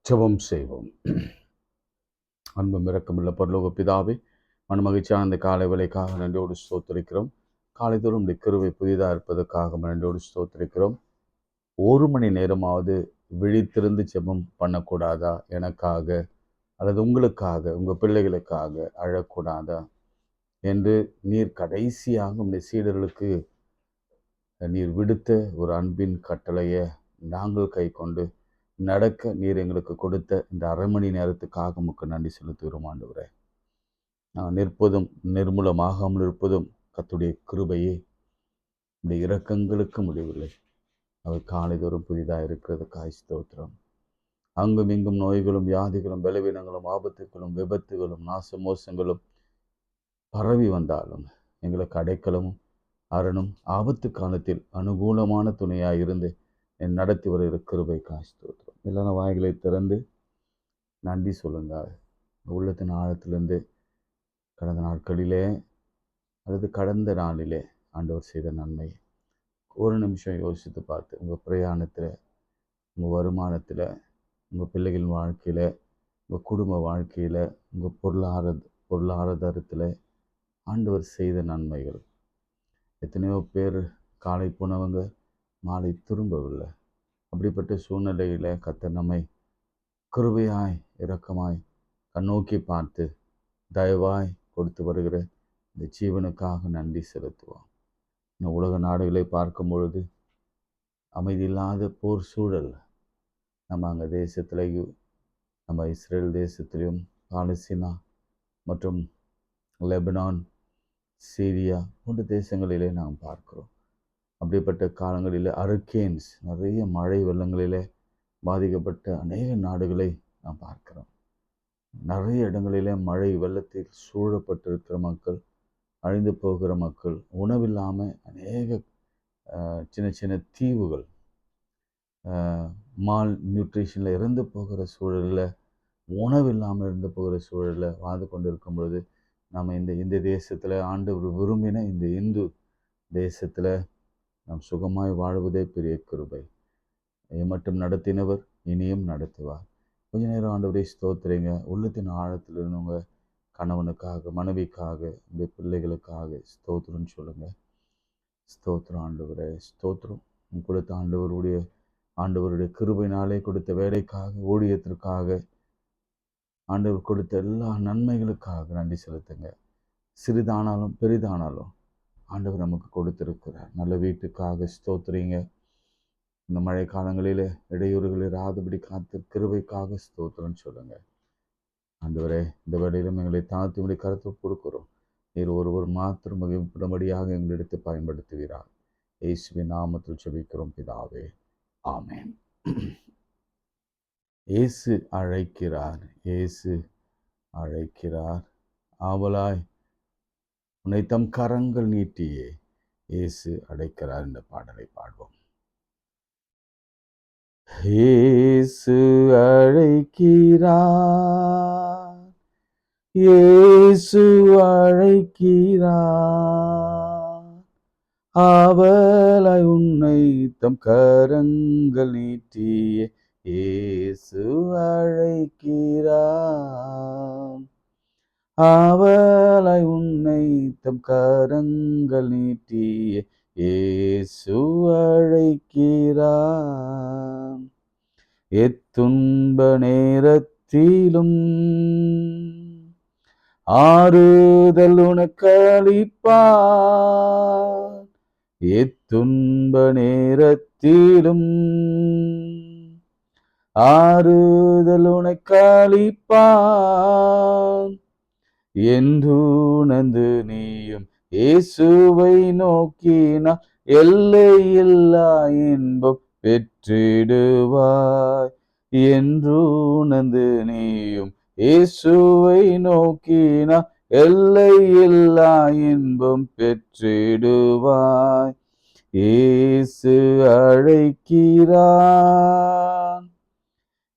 ஜெபம் செய்வோம். அன்பும் இரக்கமுள்ள பரலோக பிதாவே, மனமகிழ்ச்சியான இந்த காலை வேளைக்காக நன்றியோடு ஸ்தோத்திரிக்கிறோம். காலைதோறும் இந்த கிருபை புதிதாக இருப்பதற்காக நன்றியோடு ஸ்தோத்திரிக்கிறோம். 1 மணி நேரமாவது விழித்திருந்து ஜெபம் பண்ணக்கூடாதா? எனக்காக அல்லது உங்களுக்காக, உங்கள் பிள்ளைகளுக்காக அழக்கூடாதா என்று நீர் கடைசியாக உம்முடைய சீடர்களுக்கு நீர் விடுத்த ஒரு அன்பின் கட்டளையை நாங்கள் கை கொண்டு நடக்க நீர் எங்களுக்கு கொடுத்த இந்த 1/2 மணி நேரத்துக்காக உமக்கு நன்றி செலுத்துகிறோம் ஆண்டவரே. நான் நிற்பதும் நிர்மூலமாகாமல் இருப்பதும் கர்த்தருடைய கிருபையே. இந்த இரக்கங்களுக்கு முடிவில்லை. அவர் காலைதோறும் புதிதாக இருக்கிறதுக்காய் ஸ்தோத்திரம். அங்கும் இங்கும் நோய்களும் வியாதிகளும் பலவீனங்களும் ஆபத்துகளும் விபத்துகளும் நாச மோசங்களும் பரவி வந்தாலும் எங்களுக்கு அடைக்கலமும் அரணும் ஆபத்து காலத்தில் அனுகூலமான துணையாக இருந்து என் நடத்தி வருகிற கிருபைக்காய் ஸ்தோத்திரம். எல்லாரும் வாய்களை திறந்து நன்றி சொல்லுங்க. உள்ளத்தின் ஆழத்திலிருந்து கடந்த நாட்களிலே அல்லது கடந்த நாளிலே ஆண்டவர் செய்த நன்மை ஒரு நிமிஷம் யோசித்து பார்த்து உங்கள் பிரயாணத்தில், உங்கள் வருமானத்தில், உங்கள் பிள்ளைகள் வாழ்க்கையில், உங்கள் குடும்ப வாழ்க்கையில், உங்கள் பொருளாதாரத்தில் ஆண்டவர் செய்த நன்மைகள். எத்தனையோ பேர் காலை போனவங்க மாலை திரும்பவில்லை. அப்படிப்பட்ட சூழ்நிலையில் கர்த்தர் நம்மை கிருபையாய் இரக்கமாய் கண்ணோக்கி பார்த்து தயவாய் கொடுத்து வருகிற இந்த ஜீவனுக்காக நன்றி செலுத்துவோம். இந்த உலக நாடுகளை பார்க்கும் பொழுது அமைதி இல்லாத போர் சூழல். நம்ம அங்கே தேசத்துலேயும், நம்ம இஸ்ரேல் தேசத்திலையும், பாலஸ்தீனா மற்றும் லெபனான், சீரியா போன்ற தேசங்களிலே நாம் பார்க்கிறோம். அப்படிப்பட்ட காலங்களில் ஹரிக்கேன்ஸ், நிறைய மழை வெள்ளங்களிலே பாதிக்கப்பட்ட அநேக நாடுகளை நாம் பார்க்கிறோம். நிறைய இடங்களிலே மழை வெள்ளத்தில் சூழப்பட்டிருக்கிற மக்கள், அழிந்து போகிற மக்கள், உணவில்லாமல் அநேக சின்ன சின்ன தீவுகள் மால் நியூட்ரிஷனில் இறந்து போகிற சூழலில், உணவில்லாமல் இருந்து போகிற சூழலில் வாழ்ந்து கொண்டு இருக்கும் பொழுது நம்ம இந்த தேசத்தில் ஆண்டவர் விரும்பின இந்த இந்து தேசத்தில் நாம் சுகமாய் வாழ்வதே பெரிய கிருபை. மட்டும் நடத்தினவர் இனியும் நடத்துவார். கொஞ்ச நேரம் ஆண்டவரை ஸ்தோத்திரிங்க. உள்ளத்தின் ஆழத்தில் இருந்தவங்க கணவனுக்காக, மனைவிக்காக, உடைய பிள்ளைகளுக்காக ஸ்தோத்திரம்னு சொல்லுங்கள். ஸ்தோத்திரம் ஆண்டவரே, ஸ்தோத்திரம். கொடுத்த ஆண்டவருடைய கிருபையினாலே கொடுத்த வேலைக்காக, ஊழியத்திற்காக, ஆண்டவர் கொடுத்த எல்லா நன்மைகளுக்காக நன்றி செலுத்துங்க. சிறிதானாலும் பெரிதானாலும் ஆண்டவர் நமக்கு கொடுத்திருக்கிறார். நல்ல வீட்டுக்காக ஸ்தோத்திரிங்க. இந்த மழை காலங்களில் இடையூறுகள் இராதபடி காத்து கிருபைக்காக ஸ்தோத்திரம்னு சொல்லுங்கள். ஆண்டவரே, இந்த வேளையிலும் எங்களை தாழ்த்தி உடைய கருத்தை கொடுக்கிறோம். நீர் ஒருவர் மாத்திரம் மகிழ்ப்படும்படியாக எங்களிடத்தை பயன்படுத்துகிறார். இயேசுவின் நாமத்தில் ஜெபிக்கிறோம் பிதாவே, ஆமென். இயேசு அழைக்கிறார், இயேசு அழைக்கிறார். ஆவலாய் உன்னை தம் கரங்கள் நீட்டியே இயேசு அழைக்கிறார் என்ற பாடலை பாடுவோம். இயேசு அழைக்கிறார், இயேசு அழைக்கிறார். ஆவலாய் உன்னை தம் கரங்கள் நீட்டியே இயேசு அழைக்கிறார். ஆவலாய் உன்னை தம் கரங்கள் நீட்டியே இயேசு அழைக்கிறார். எத்துன்ப நேரத்திலும் ஆறுதல் உனக்கு அளிப்பார். எத்துன்ப நேரத்திலும் ஆறுதல் உனக்கு அளிப்பார். என்று உணர்ந்து நீயும் இயேசுவை நோக்கினார் எல்லையில்லா இன்பம் பெற்றிடுவாய். என்று உணர்ந்து நீயும் இயேசுவை நோக்கினார் எல்லையில்லா இன்பம் பெற்றிடுவாய். இயேசு அழைக்கிறார்,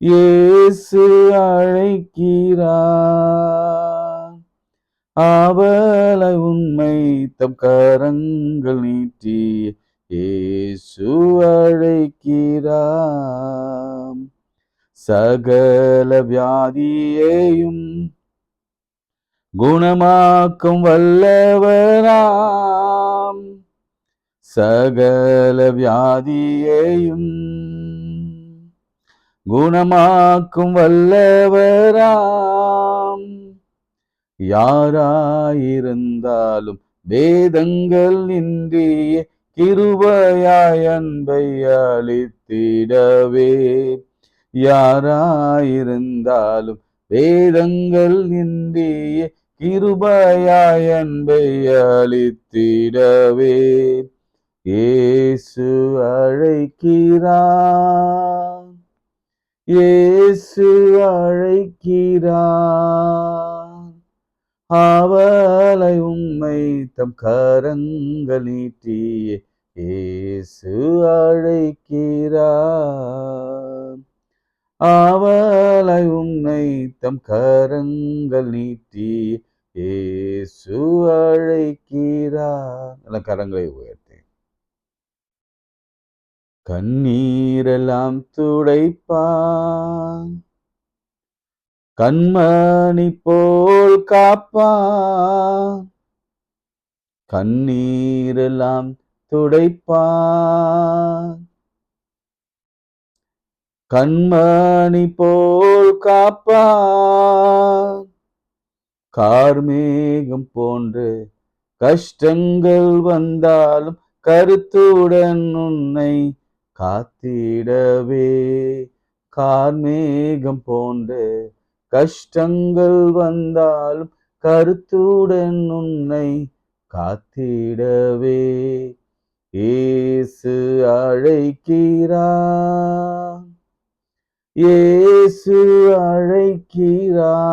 இயேசு அழைக்கிறார். ஆவலாய் உன்னை தம் கரங்கள் நீட்டி இயேசு அழைக்கிறார். சகல வியாதியையும் குணமாக்கும் வல்லவராம். சகல வியாதியையும் குணமாக்கும் வல்லவராம். யாராயிருந்தாலும் வேதங்கள் இன்றியே கிருபையாய் அன்பை அளித்திடவே. யாராயிருந்தாலும் வேதங்கள் இன்றியே கிருபையாய் அன்பை அளித்திடவே. இயேசு அழைக்கிறார், இயேசு அழைக்கிறார். அவளை உம்மை தம் கரங்கள் நீட்டியே இயேசு அழைக்கிறார். அவளை உம்மை தம் கரங்கள் நீட்டியே இயேசு அழைக்கிறார். நல்ல கரங்களை உயர்த்தி கண்ணீரெல்லாம் துடைப்பான், கண்மணி போல் காப்பான். கண்ணீரெல்லாம் துடைப்பான், கண்மணி போல் காப்பான். கார்மேகம் போன்று கஷ்டங்கள் வந்தாலும் கருத்துடன் உன்னை காத்திடவே. கார்மேகம் போன்று கஷ்டங்கள் வந்தாலும் கருத்துடன் உன்னை காத்திடவே. இயேசு அழைக்கிறார், இயேசு அழைக்கிறார்.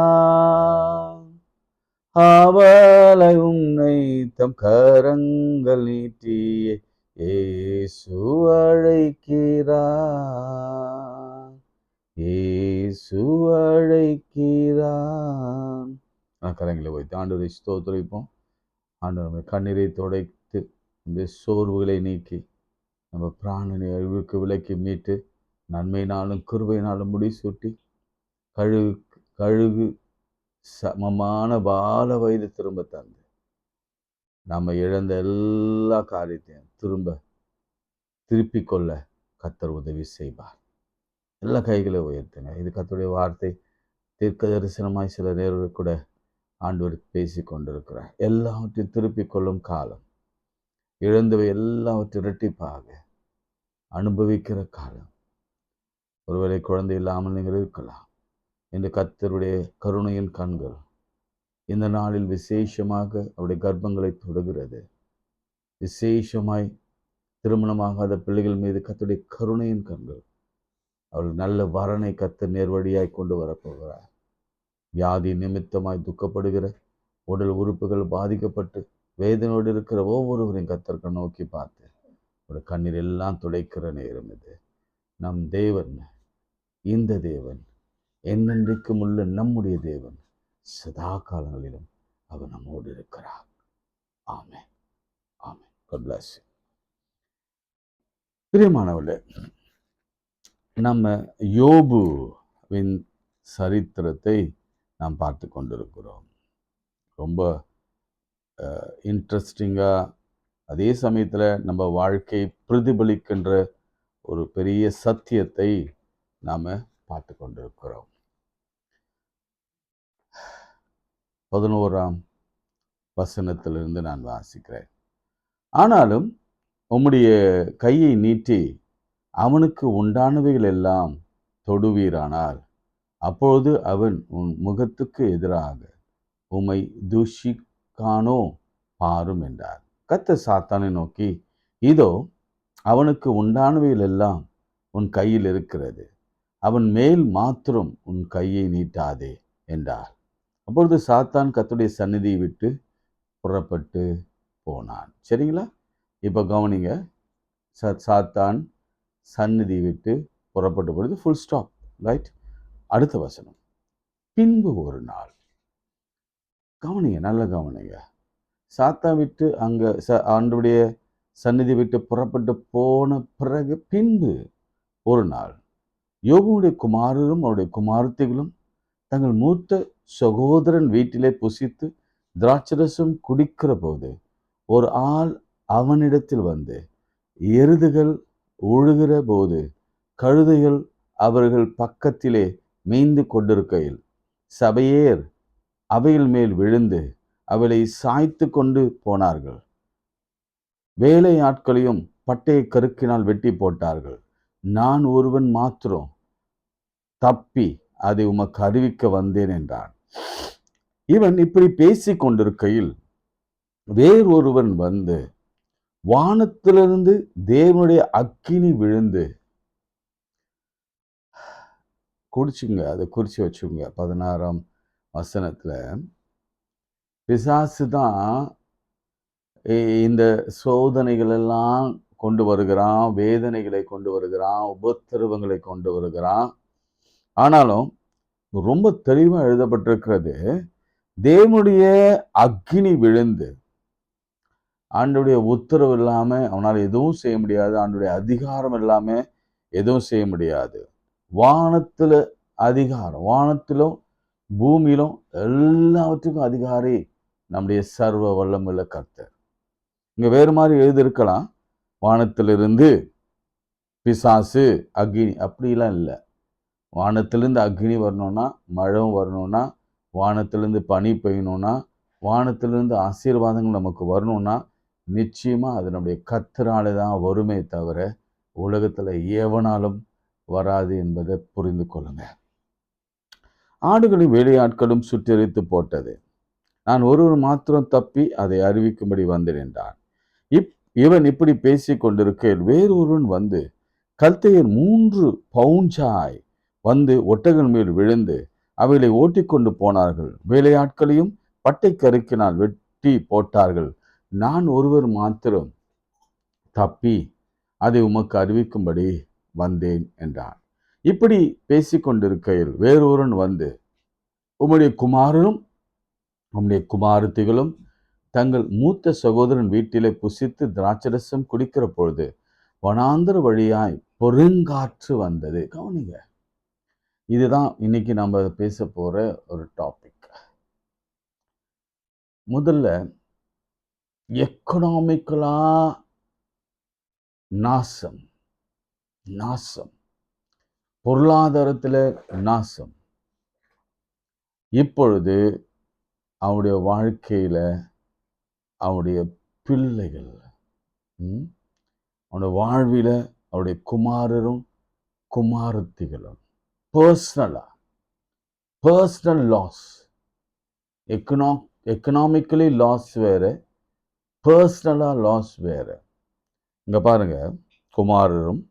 அவளை உன்னை தம் கரங்கள் நீட்டியே இயேசு அழைக்கிறார், இயேசு அழைக்கிறார். கரங்களை வைத்து ஆண்டவரை ஸ்தோத்திரிப்போம். ஆண்டவர் கண்ணீரை துடைத்து இந்த சோர்வுகளை நீக்கி நம்ம பிராணனை அழிவுக்கு விலக்கி மீட்டு நன்மையினாலும் கிருபையினாலும் முடிசூட்டி கழுகு சமமான பால வயது திரும்ப தந்து நம்ம இழந்த எல்லா காரியத்தையும் திருப்பி கொள்ள கர்த்தர் உதவி செய்வார். எல்லா கைகளை உயர்த்துங்க. இது கர்த்தருடைய வார்த்தை. தீர்க்க தரிசனமாய் சில நேரம் கூட ஆண்டவர் பேசி கொண்டிருக்கிறார். எல்லாவற்றையும் திருப்பி கொள்ளும் காலம், இழந்தவை எல்லாவற்றையும் இரட்டிப்பாக அனுபவிக்கிற காலம். ஒருவேளை குழந்தை இல்லாமல் நீங்கள் இருக்கலாம். இந்த கர்த்தருடைய கருணையின் கண்கள் இந்த நாளில் விசேஷமாக அவருடைய கர்ப்பங்களை தொடுகிறது. விசேஷமாய் திருமணமாகாத பிள்ளைகள் மீது கர்த்தருடைய கருணையின் கண்கள், அவர்கள் நல்ல வரனை கர்த்தர் நேர்வழியாய் கொண்டு வரப்போகிறார். வியாதி நிமித்தமாய் துக்கப்படுகிற உடல் உறுப்புகள் பாதிக்கப்பட்டு வேதனோடு இருக்கிற ஒவ்வொருவரையும் கர்த்தர் நோக்கி பார்த்து ஒரு கண்ணீர் எல்லாம் துடைக்கிற நேரம் இது. நம் தேவன், இந்த தேவன் என்னென்றைக்கும் உள்ள நம்முடைய தேவன், சதா காலங்களிலும் அவர் நம்மோடு இருக்கிறார். ஆமென், ஆமென். God bless you. பிரியமானவர்களே, நம்ம யோபுவின் சரித்திரத்தை நாம் பார்த்து கொண்டிருக்கிறோம். ரொம்ப இன்ட்ரெஸ்டிங்காக, அதே சமயத்தில் நம்ம வாழ்க்கை பிரதிபலிக்கின்ற ஒரு பெரிய சத்தியத்தை நாம் பார்த்து கொண்டிருக்கிறோம். 11ஆம் வசனத்திலிருந்து நான் வாசிக்கிறேன். ஆனாலும் உம்முடைய கையை நீட்டி அவனுக்கு உண்டானவைகள் எல்லாம் தொடுவீரானால் அப்பொழுது அவன் உன் முகத்துக்கு எதிராக உம்மை தூஷிக்கானோ பாரும் என்றார். கர்த்தர் சாத்தானை நோக்கி, இதோ அவனுக்கு உண்டானவைகள் எல்லாம் உன் கையில் இருக்கிறது, அவன் மேல் மாத்திரம் உன் கையை நீட்டாதே என்றார். அப்பொழுது சாத்தான் கர்த்தருடைய சந்நிதியை விட்டு புறப்பட்டு போனான். சரிங்களா? இப்போ கவனிங்க. சாத்தான் சந்நிதி விட்டு புறப்பட்டு போகிறது. Full stop. ரைட்? அடுத்த வசனம். பின்பு ஒரு நாள். கவனிங்க, நல்ல கவனிங்க. சாத்தான் விட்டு அங்கே ஆண்டவருடைய சந்நிதி விட்டு புறப்பட்டு போன பிறகு பின்பு ஒரு நாள் யோபுடைய குமாரரும் அவருடைய குமாரத்திகளும் தங்கள் மூத்த சகோதரன் வீட்டிலே புசித்து திராட்சரசம் குடிக்கிற போது ஒரு ஆள் அவனிடத்தில் வந்து, எருதுகள் ஒழுகிற போது கழுதைகள் அவர்கள் பக்கத்திலே மேய்ந்து கொண்டிருக்கையில் சபையேர் அவைகள் மேல் விழுந்து அவளை சாய்த்து கொண்டு போனார்கள். வேலை ஆட்களையும் பட்டய கருக்கினால் வெட்டி போட்டார்கள். நான் ஒருவன் மாத்திரம் தப்பி அதை உமக்கு அறிவிக்க வந்தேன் என்றான். இவன் இப்படி பேசிக் கொண்டிருக்கையில் வேறொருவன் வந்து வானத்திலிருந்து தேவனுடைய அக்கினி விழுந்து, குடிச்சுங்க, அதை குறிச்சு வச்சுங்க. 16ஆம் வசனத்துல பிசாசு தான் இந்த சோதனைகள் எல்லாம் கொண்டு வருகிறான், வேதனைகளை கொண்டு வருகிறான், உபத்திரவங்களை கொண்டு வருகிறான். ஆனாலும் ரொம்ப தெளிவா எழுதப்பட்டிருக்கிறது, தேவனுடைய அக்கினி விழுந்து, ஆண்டவருடைய உத்தரவு இல்லாம அவனால் எதுவும் செய்ய முடியாது, ஆண்டவருடைய அதிகாரம் இல்லாம எதுவும் செய்ய முடியாது. வானத்துல அதிகாரம், வானத்திலும் பூமியிலும் எல்லாவற்றுக்கும் அதிகாரி நம்முடைய சர்வ வல்லமுள்ள கர்த்தர். இங்க வேறு மாதிரி எழுதியிருக்கலாம், வானத்திலிருந்து பிசாசு அக்னி, அப்படிலாம் இல்லை. வானத்திலிருந்து அக்னி வரணும்னா, மழையும் வரணும்னா, வானத்திலிருந்து பனி பெய்யணும்னா, வானத்திலிருந்து ஆசீர்வாதங்கள் நமக்கு வரணும்னா நிச்சயமா அது நம்முடைய கர்த்தராலே தான் வருமே தவிர உலகத்துல எவனாலும் வராது என்பதை புரிந்து கொள்ளுங்க. ஆடுகளும் வேலையாட்களும் சுட்டெரித்து போட்டது. நான் ஒருவர் மாத்திரம் தப்பி அதை அறிவிக்கும்படி வந்தேன் என்றான். இவன் இப்படி பேசிக் கொண்டிருக்கையில் வேறொருவன் வந்து கல்தையர் 3 பவுஞ்சாய் வந்து ஒட்டகங்கள் மேல் விழுந்து அவைகளை ஓட்டிக்கொண்டு போனார்கள். வேலையாட்களையும் பட்டை கருக்கினால் வெட்டி போட்டார்கள். நான் ஒருவர் மாத்திரம் தப்பி அதை உமக்கு அறிவிக்கும்படி வந்தேன் என்றான். இப்படி பேசிக்கொண்டிருக்கையில் வேறொருவன் வந்து, உம்முடைய குமாரரும் உம்முடைய குமாரத்திகளும் தங்கள் மூத்த சகோதரன் வீட்டிலே புசித்து திராட்சரசம் குடிக்கிற பொழுது வனாந்தர வழியாய் பெருங்காற்று வந்தது. கவனிங்க, இதுதான் இன்னைக்கு நம்ம பேச போற ஒரு டாபிக். முதல்ல எக்கனாமிக்கலா நாசம், நாசம், பொருளாதாரத்துல நாசம். இப்பொழுது அவனுடைய வாழ்க்கையில அவனுடைய பிள்ளைகள், அவனுடைய வாழ்வில அவருடைய குமாரரும் குமாரத்திகளும் பர்சனல் லாஸ். எக்கனாமிக்கலி லாஸ் வேற, பர்சனலா லாஸ் வேற. இங்க பாருங்க, குமாரரும்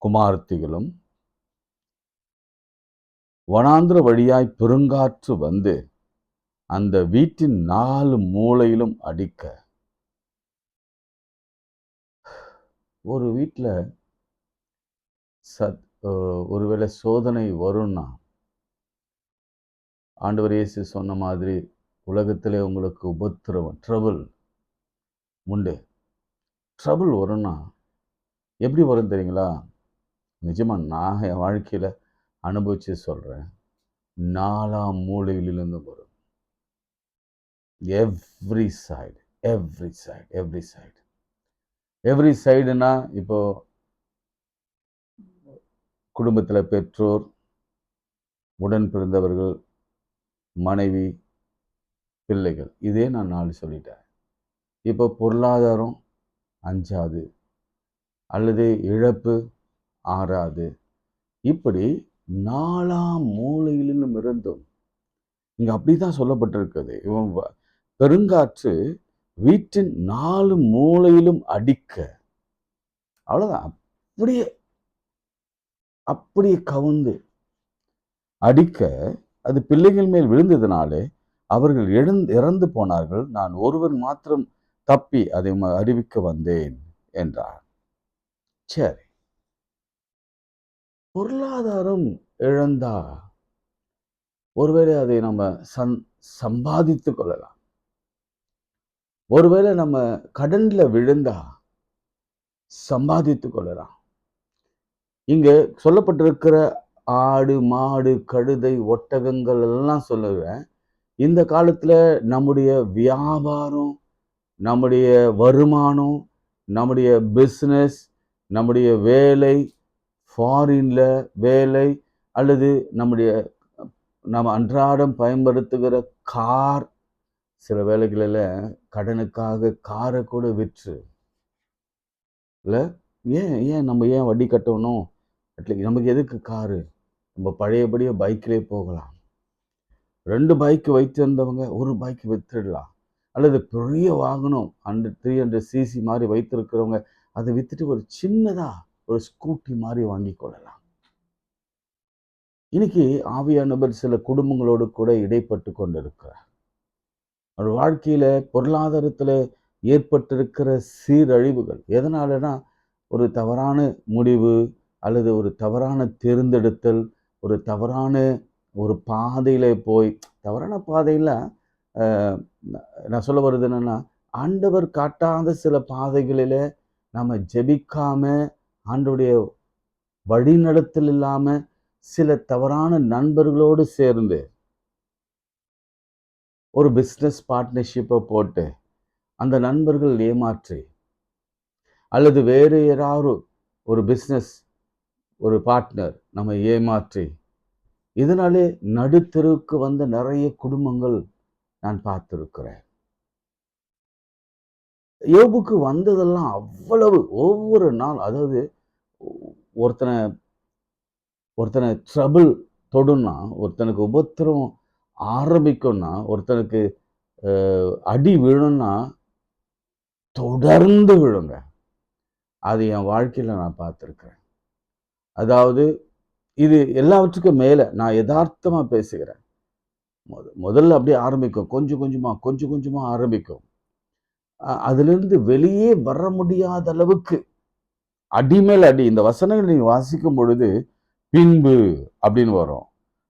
குமாரத்திகளும் வனாந்திர வழியாய் பெருங்காற்று வந்து அந்த வீட்டின் 4 மூலையிலும் அடிக்க. ஒரு வீட்டில் ஒருவேளை சோதனை வரும்னா, ஆண்டவர் இயேசு சொன்ன மாதிரி உலகத்திலே உங்களுக்கு உபத்திரவம், ட்ரபிள் உண்டு. ட்ரபிள் வரும்னா எப்படி வரும் தெரியுங்களா? நிஜமா நான் என் வாழ்க்கையில அனுபவிச்சு சொல்றேன். 4 மூலையிலிருந்து வரும். எவ்ரி சைடுனா, இப்போ குடும்பத்தில் பெற்றோர், உடன் பிறந்தவர்கள், மனைவி, பிள்ளைகள், இதே நான் 4 சொல்லிட்டேன். இப்போ பொருளாதாரம் 5வது, அல்லது இழப்பு 6வது, இப்படி 4 மூலையிலும் இருந்தும் இங்க அப்படிதான் சொல்லப்பட்டிருக்குது. இவன் பெருங்காற்று வீட்டின் 4 மூலையிலும் அடிக்க, அவ்வளவுதான், அப்படியே அப்படியே கவுந்து அடிக்க, அது பிள்ளைகள் மேல் விழுந்ததினாலே அவர்கள் இறந்து போனார்கள். நான் ஒருவர் மாத்திரம் தப்பி அதை அறிவிக்க வந்தேன் என்றார். சரி, பொருளாதாரம் இழந்தா ஒருவேளை அதை நம்ம சம்பாதித்து கொள்ளலாம். ஒருவேளை நம்ம கடன்ல விழுந்தா சம்பாதித்து கொள்ளலாம். இங்க சொல்லப்பட்டிருக்கிற ஆடு, மாடு, கழுதை, ஒட்டகங்கள் எல்லாம் சொல்லுவேன். இந்த காலத்துல நம்முடைய வியாபாரம், நம்முடைய வருமானம், நம்முடைய பிசினஸ், நம்முடைய வேலை, ஃபாரின்ல வேலை, அல்லது நம்ம அன்றாடம் பயன்படுத்துகிற கார், சில வேளைகளில கடனுக்காக காரை கூட விற்று, இல்ல ஏன் ஏன் நம்ம ஏன் வட்டி கட்டணும்? நமக்கு எதுக்கு காரு? நம்ம பழையபடியே பைக்லயே போகலாம். 2 பைக் வைத்திருந்தவங்க 1 பைக் வித்துடலாம். அல்லது பெரிய வாகனம் 300 சிசி மாதிரி வைத்திருக்கிறவங்க அதை வித்துட்டு ஒரு சின்னதா ஒரு ஸ்கூட்டி மாதிரி வாங்கி கொள்ளலாம். இன்னைக்கு ஆவியானவர் சில குடும்பங்களோடு கூட இடைப்பட்டு கொண்டிருக்கிறார். அவர் வாழ்க்கையில பொருளாதாரத்துல ஏற்பட்டிருக்கிற சீரழிவுகள் எதனாலனா, ஒரு தவறான முடிவு, அல்லது ஒரு தவறான தேர்ந்தெடுத்தல், ஒரு தவறான ஒரு பாதையில போய், தவறான பாதையில நான் சொல்ல வருது என்னன்னா, ஆண்டவர் காட்டாத சில பாதைகளில நம்ம ஜெபிக்காம, ஆண்டவருடைய வழிநடத்தல் இல்லாம, சில தவறான நண்பர்களோடு சேர்ந்து ஒரு பிசினஸ் பார்ட்னர்ஷிப்பை போட்டு அந்த நண்பர்கள் ஏமாற்றி, அல்லது வேறு யாராவது ஒரு பிசினஸ் ஒரு பார்ட்னர் நம்ம ஏமாற்றி, இதனாலே நடுத்தெருவுக்கு வந்த நிறைய குடும்பங்கள் நான் பார்த்திருக்கிறேன். யோபுக்கு வந்ததெல்லாம் அவ்வளவு, ஒவ்வொரு நாள், அதாவது ஒருத்தனை ஒருத்தனை ட்ரபிள் தொடுன்னா, ஒருத்தனுக்கு உபத்திரம் ஆரம்பிக்கும்னா, ஒருத்தனுக்கு அடி விழும்னா தொடர்ந்து விழுங்க. அது என் வாழ்க்கையில நான் பார்த்திருக்கிறேன். அதாவது இது எல்லாவற்றுக்கும் மேல நான் யதார்த்தமா பேசுகிறேன். முதல்ல அப்படியே ஆரம்பிக்கும், கொஞ்சம் கொஞ்சமா ஆரம்பிக்கும். அதிலிருந்து வெளியே வர முடியாத அளவுக்கு அடி மேல் அடி. இந்த வசனங்கள் நீங்க வாசிக்கும் பொழுது பின்பு அப்படின்னு வரும்,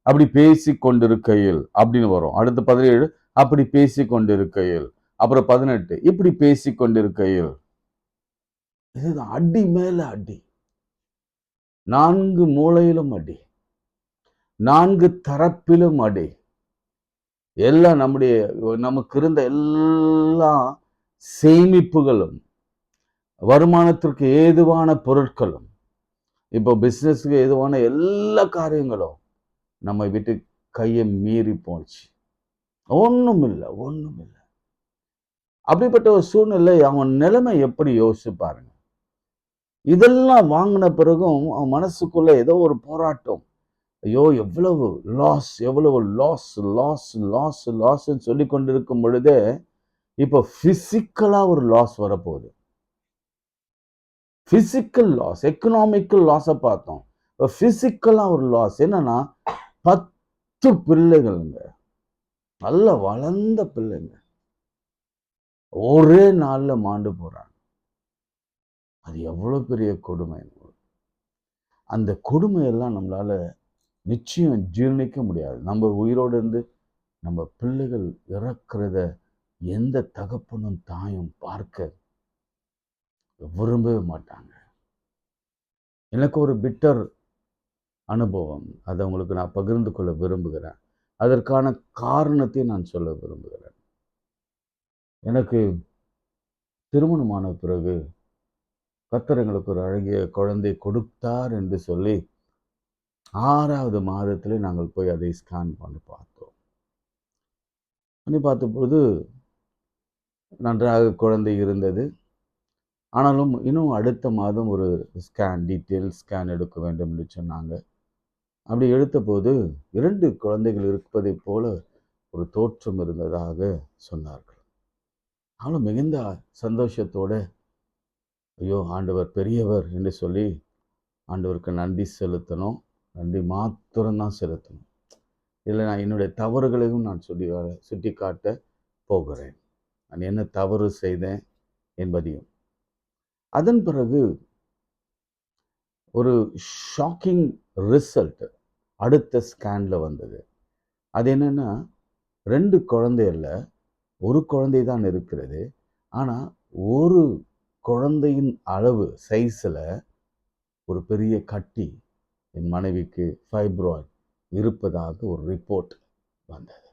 அப்படி பேசி கொண்டிருக்கையில் அப்படின்னு வரும். அடுத்து 17 அப்படி பேசி கொண்டிருக்கையில், அப்புறம் 18 இப்படி பேசி கொண்டிருக்கையில். இதுதான் அடி மேல அடி, 4 மூலையிலும் அடி, 4 தரப்பிலும் அடி. எல்லாம் நமக்கு இருந்த எல்லா சேமிப்புகளும், வருமானத்திற்கு ஏதுவான பொருட்களும், இப்போ பிசினஸ்க்கு ஏதுவான எல்லா காரியங்களும் நம்ம விட்டு கையை மீறி போச்சு. ஒண்ணும் இல்லை. அப்படிப்பட்ட ஒரு சூழ்நிலை அவன் நிலைமை எப்படி யோசிச்சு பாருங்க. இதெல்லாம் வாங்கின பிறகும் அவன் மனசுக்குள்ள ஏதோ ஒரு போராட்டம். ஐயோ எவ்வளவு லாஸ் சொல்லி கொண்டிருக்கும் பொழுதே இப்போ பிசிக்கலா ஒரு லாஸ் வரப்போகுது. பிசிக்கல் லாஸ், எக்கனாமிக்கல் லாஸை பார்த்தோம். பிசிக்கலா ஒரு லாஸ் என்னன்னா, 10 பிள்ளைகள்ங்க, நல்ல வளர்ந்த பிள்ளைங்க ஒரே நாள்ல மாண்டு போறாங்க. அது எவ்வளவு பெரிய கொடுமை. அந்த கொடுமையெல்லாம் நம்மளால நிச்சயம் ஜீர்ணிக்க முடியாது. நம்ம உயிரோடு இருந்து நம்ம பிள்ளைகள் இறக்கிறத எந்த தகப்பனும் தாயும் பார்க்க விரும்பவே மாட்டாங்க. எனக்கு ஒரு பிட்டர் அனுபவம், அதை உங்களுக்கு நான் பகிர்ந்து கொள்ள விரும்புகிறேன். அதற்கான காரணத்தை நான் சொல்ல விரும்புகிறேன். எனக்கு திருமணமான பிறகு கர்த்தர் எங்களுக்கு ஒரு அழகிய குழந்தை கொடுத்தார் என்று சொல்லி 6வது மாதத்திலே நாங்கள் போய் அதை ஸ்கேன் பண்ணி பார்த்தோம். பார்த்தபோது நன்றாக குழந்தை இருந்தது. ஆனாலும் இன்னும் அடுத்த மாதம் ஒரு டீட்டெயில் ஸ்கேன் எடுக்க வேண்டும் என்று சொன்னாங்க. அப்படி எடுத்தபோது 2 குழந்தைகள் இருப்பதைப் போல ஒரு தோற்றம் இருந்ததாக சொன்னார்கள். நானும் மிகுந்த சந்தோஷத்தோட, ஐயோ ஆண்டவர் பெரியவர் என்று சொல்லி ஆண்டவருக்கு நன்றி செலுத்தணும். நன்றி மாத்திரம்தான் செலுத்தணும். இதில் நான் என்னுடைய தவறுகளையும் நான் சுட்டி காட்ட போகிறேன். நான் என்ன தவறு செய்தேன் என்பதையும். அதன் பிறகு ஒரு ஷாக்கிங் ரிசல்ட் அடுத்த ஸ்கேன்ல வந்தது. அது என்னன்னா, 2 குழந்தை அல்ல, ஒரு குழந்தை தான் இருக்கிறது. ஆனா ஒரு குழந்தையின் அளவு சைஸ்ல ஒரு பெரிய கட்டி என் மனைவிக்கு ஃபைப்ராய்ட் இருப்பதாக ஒரு ரிப்போர்ட் வந்தது.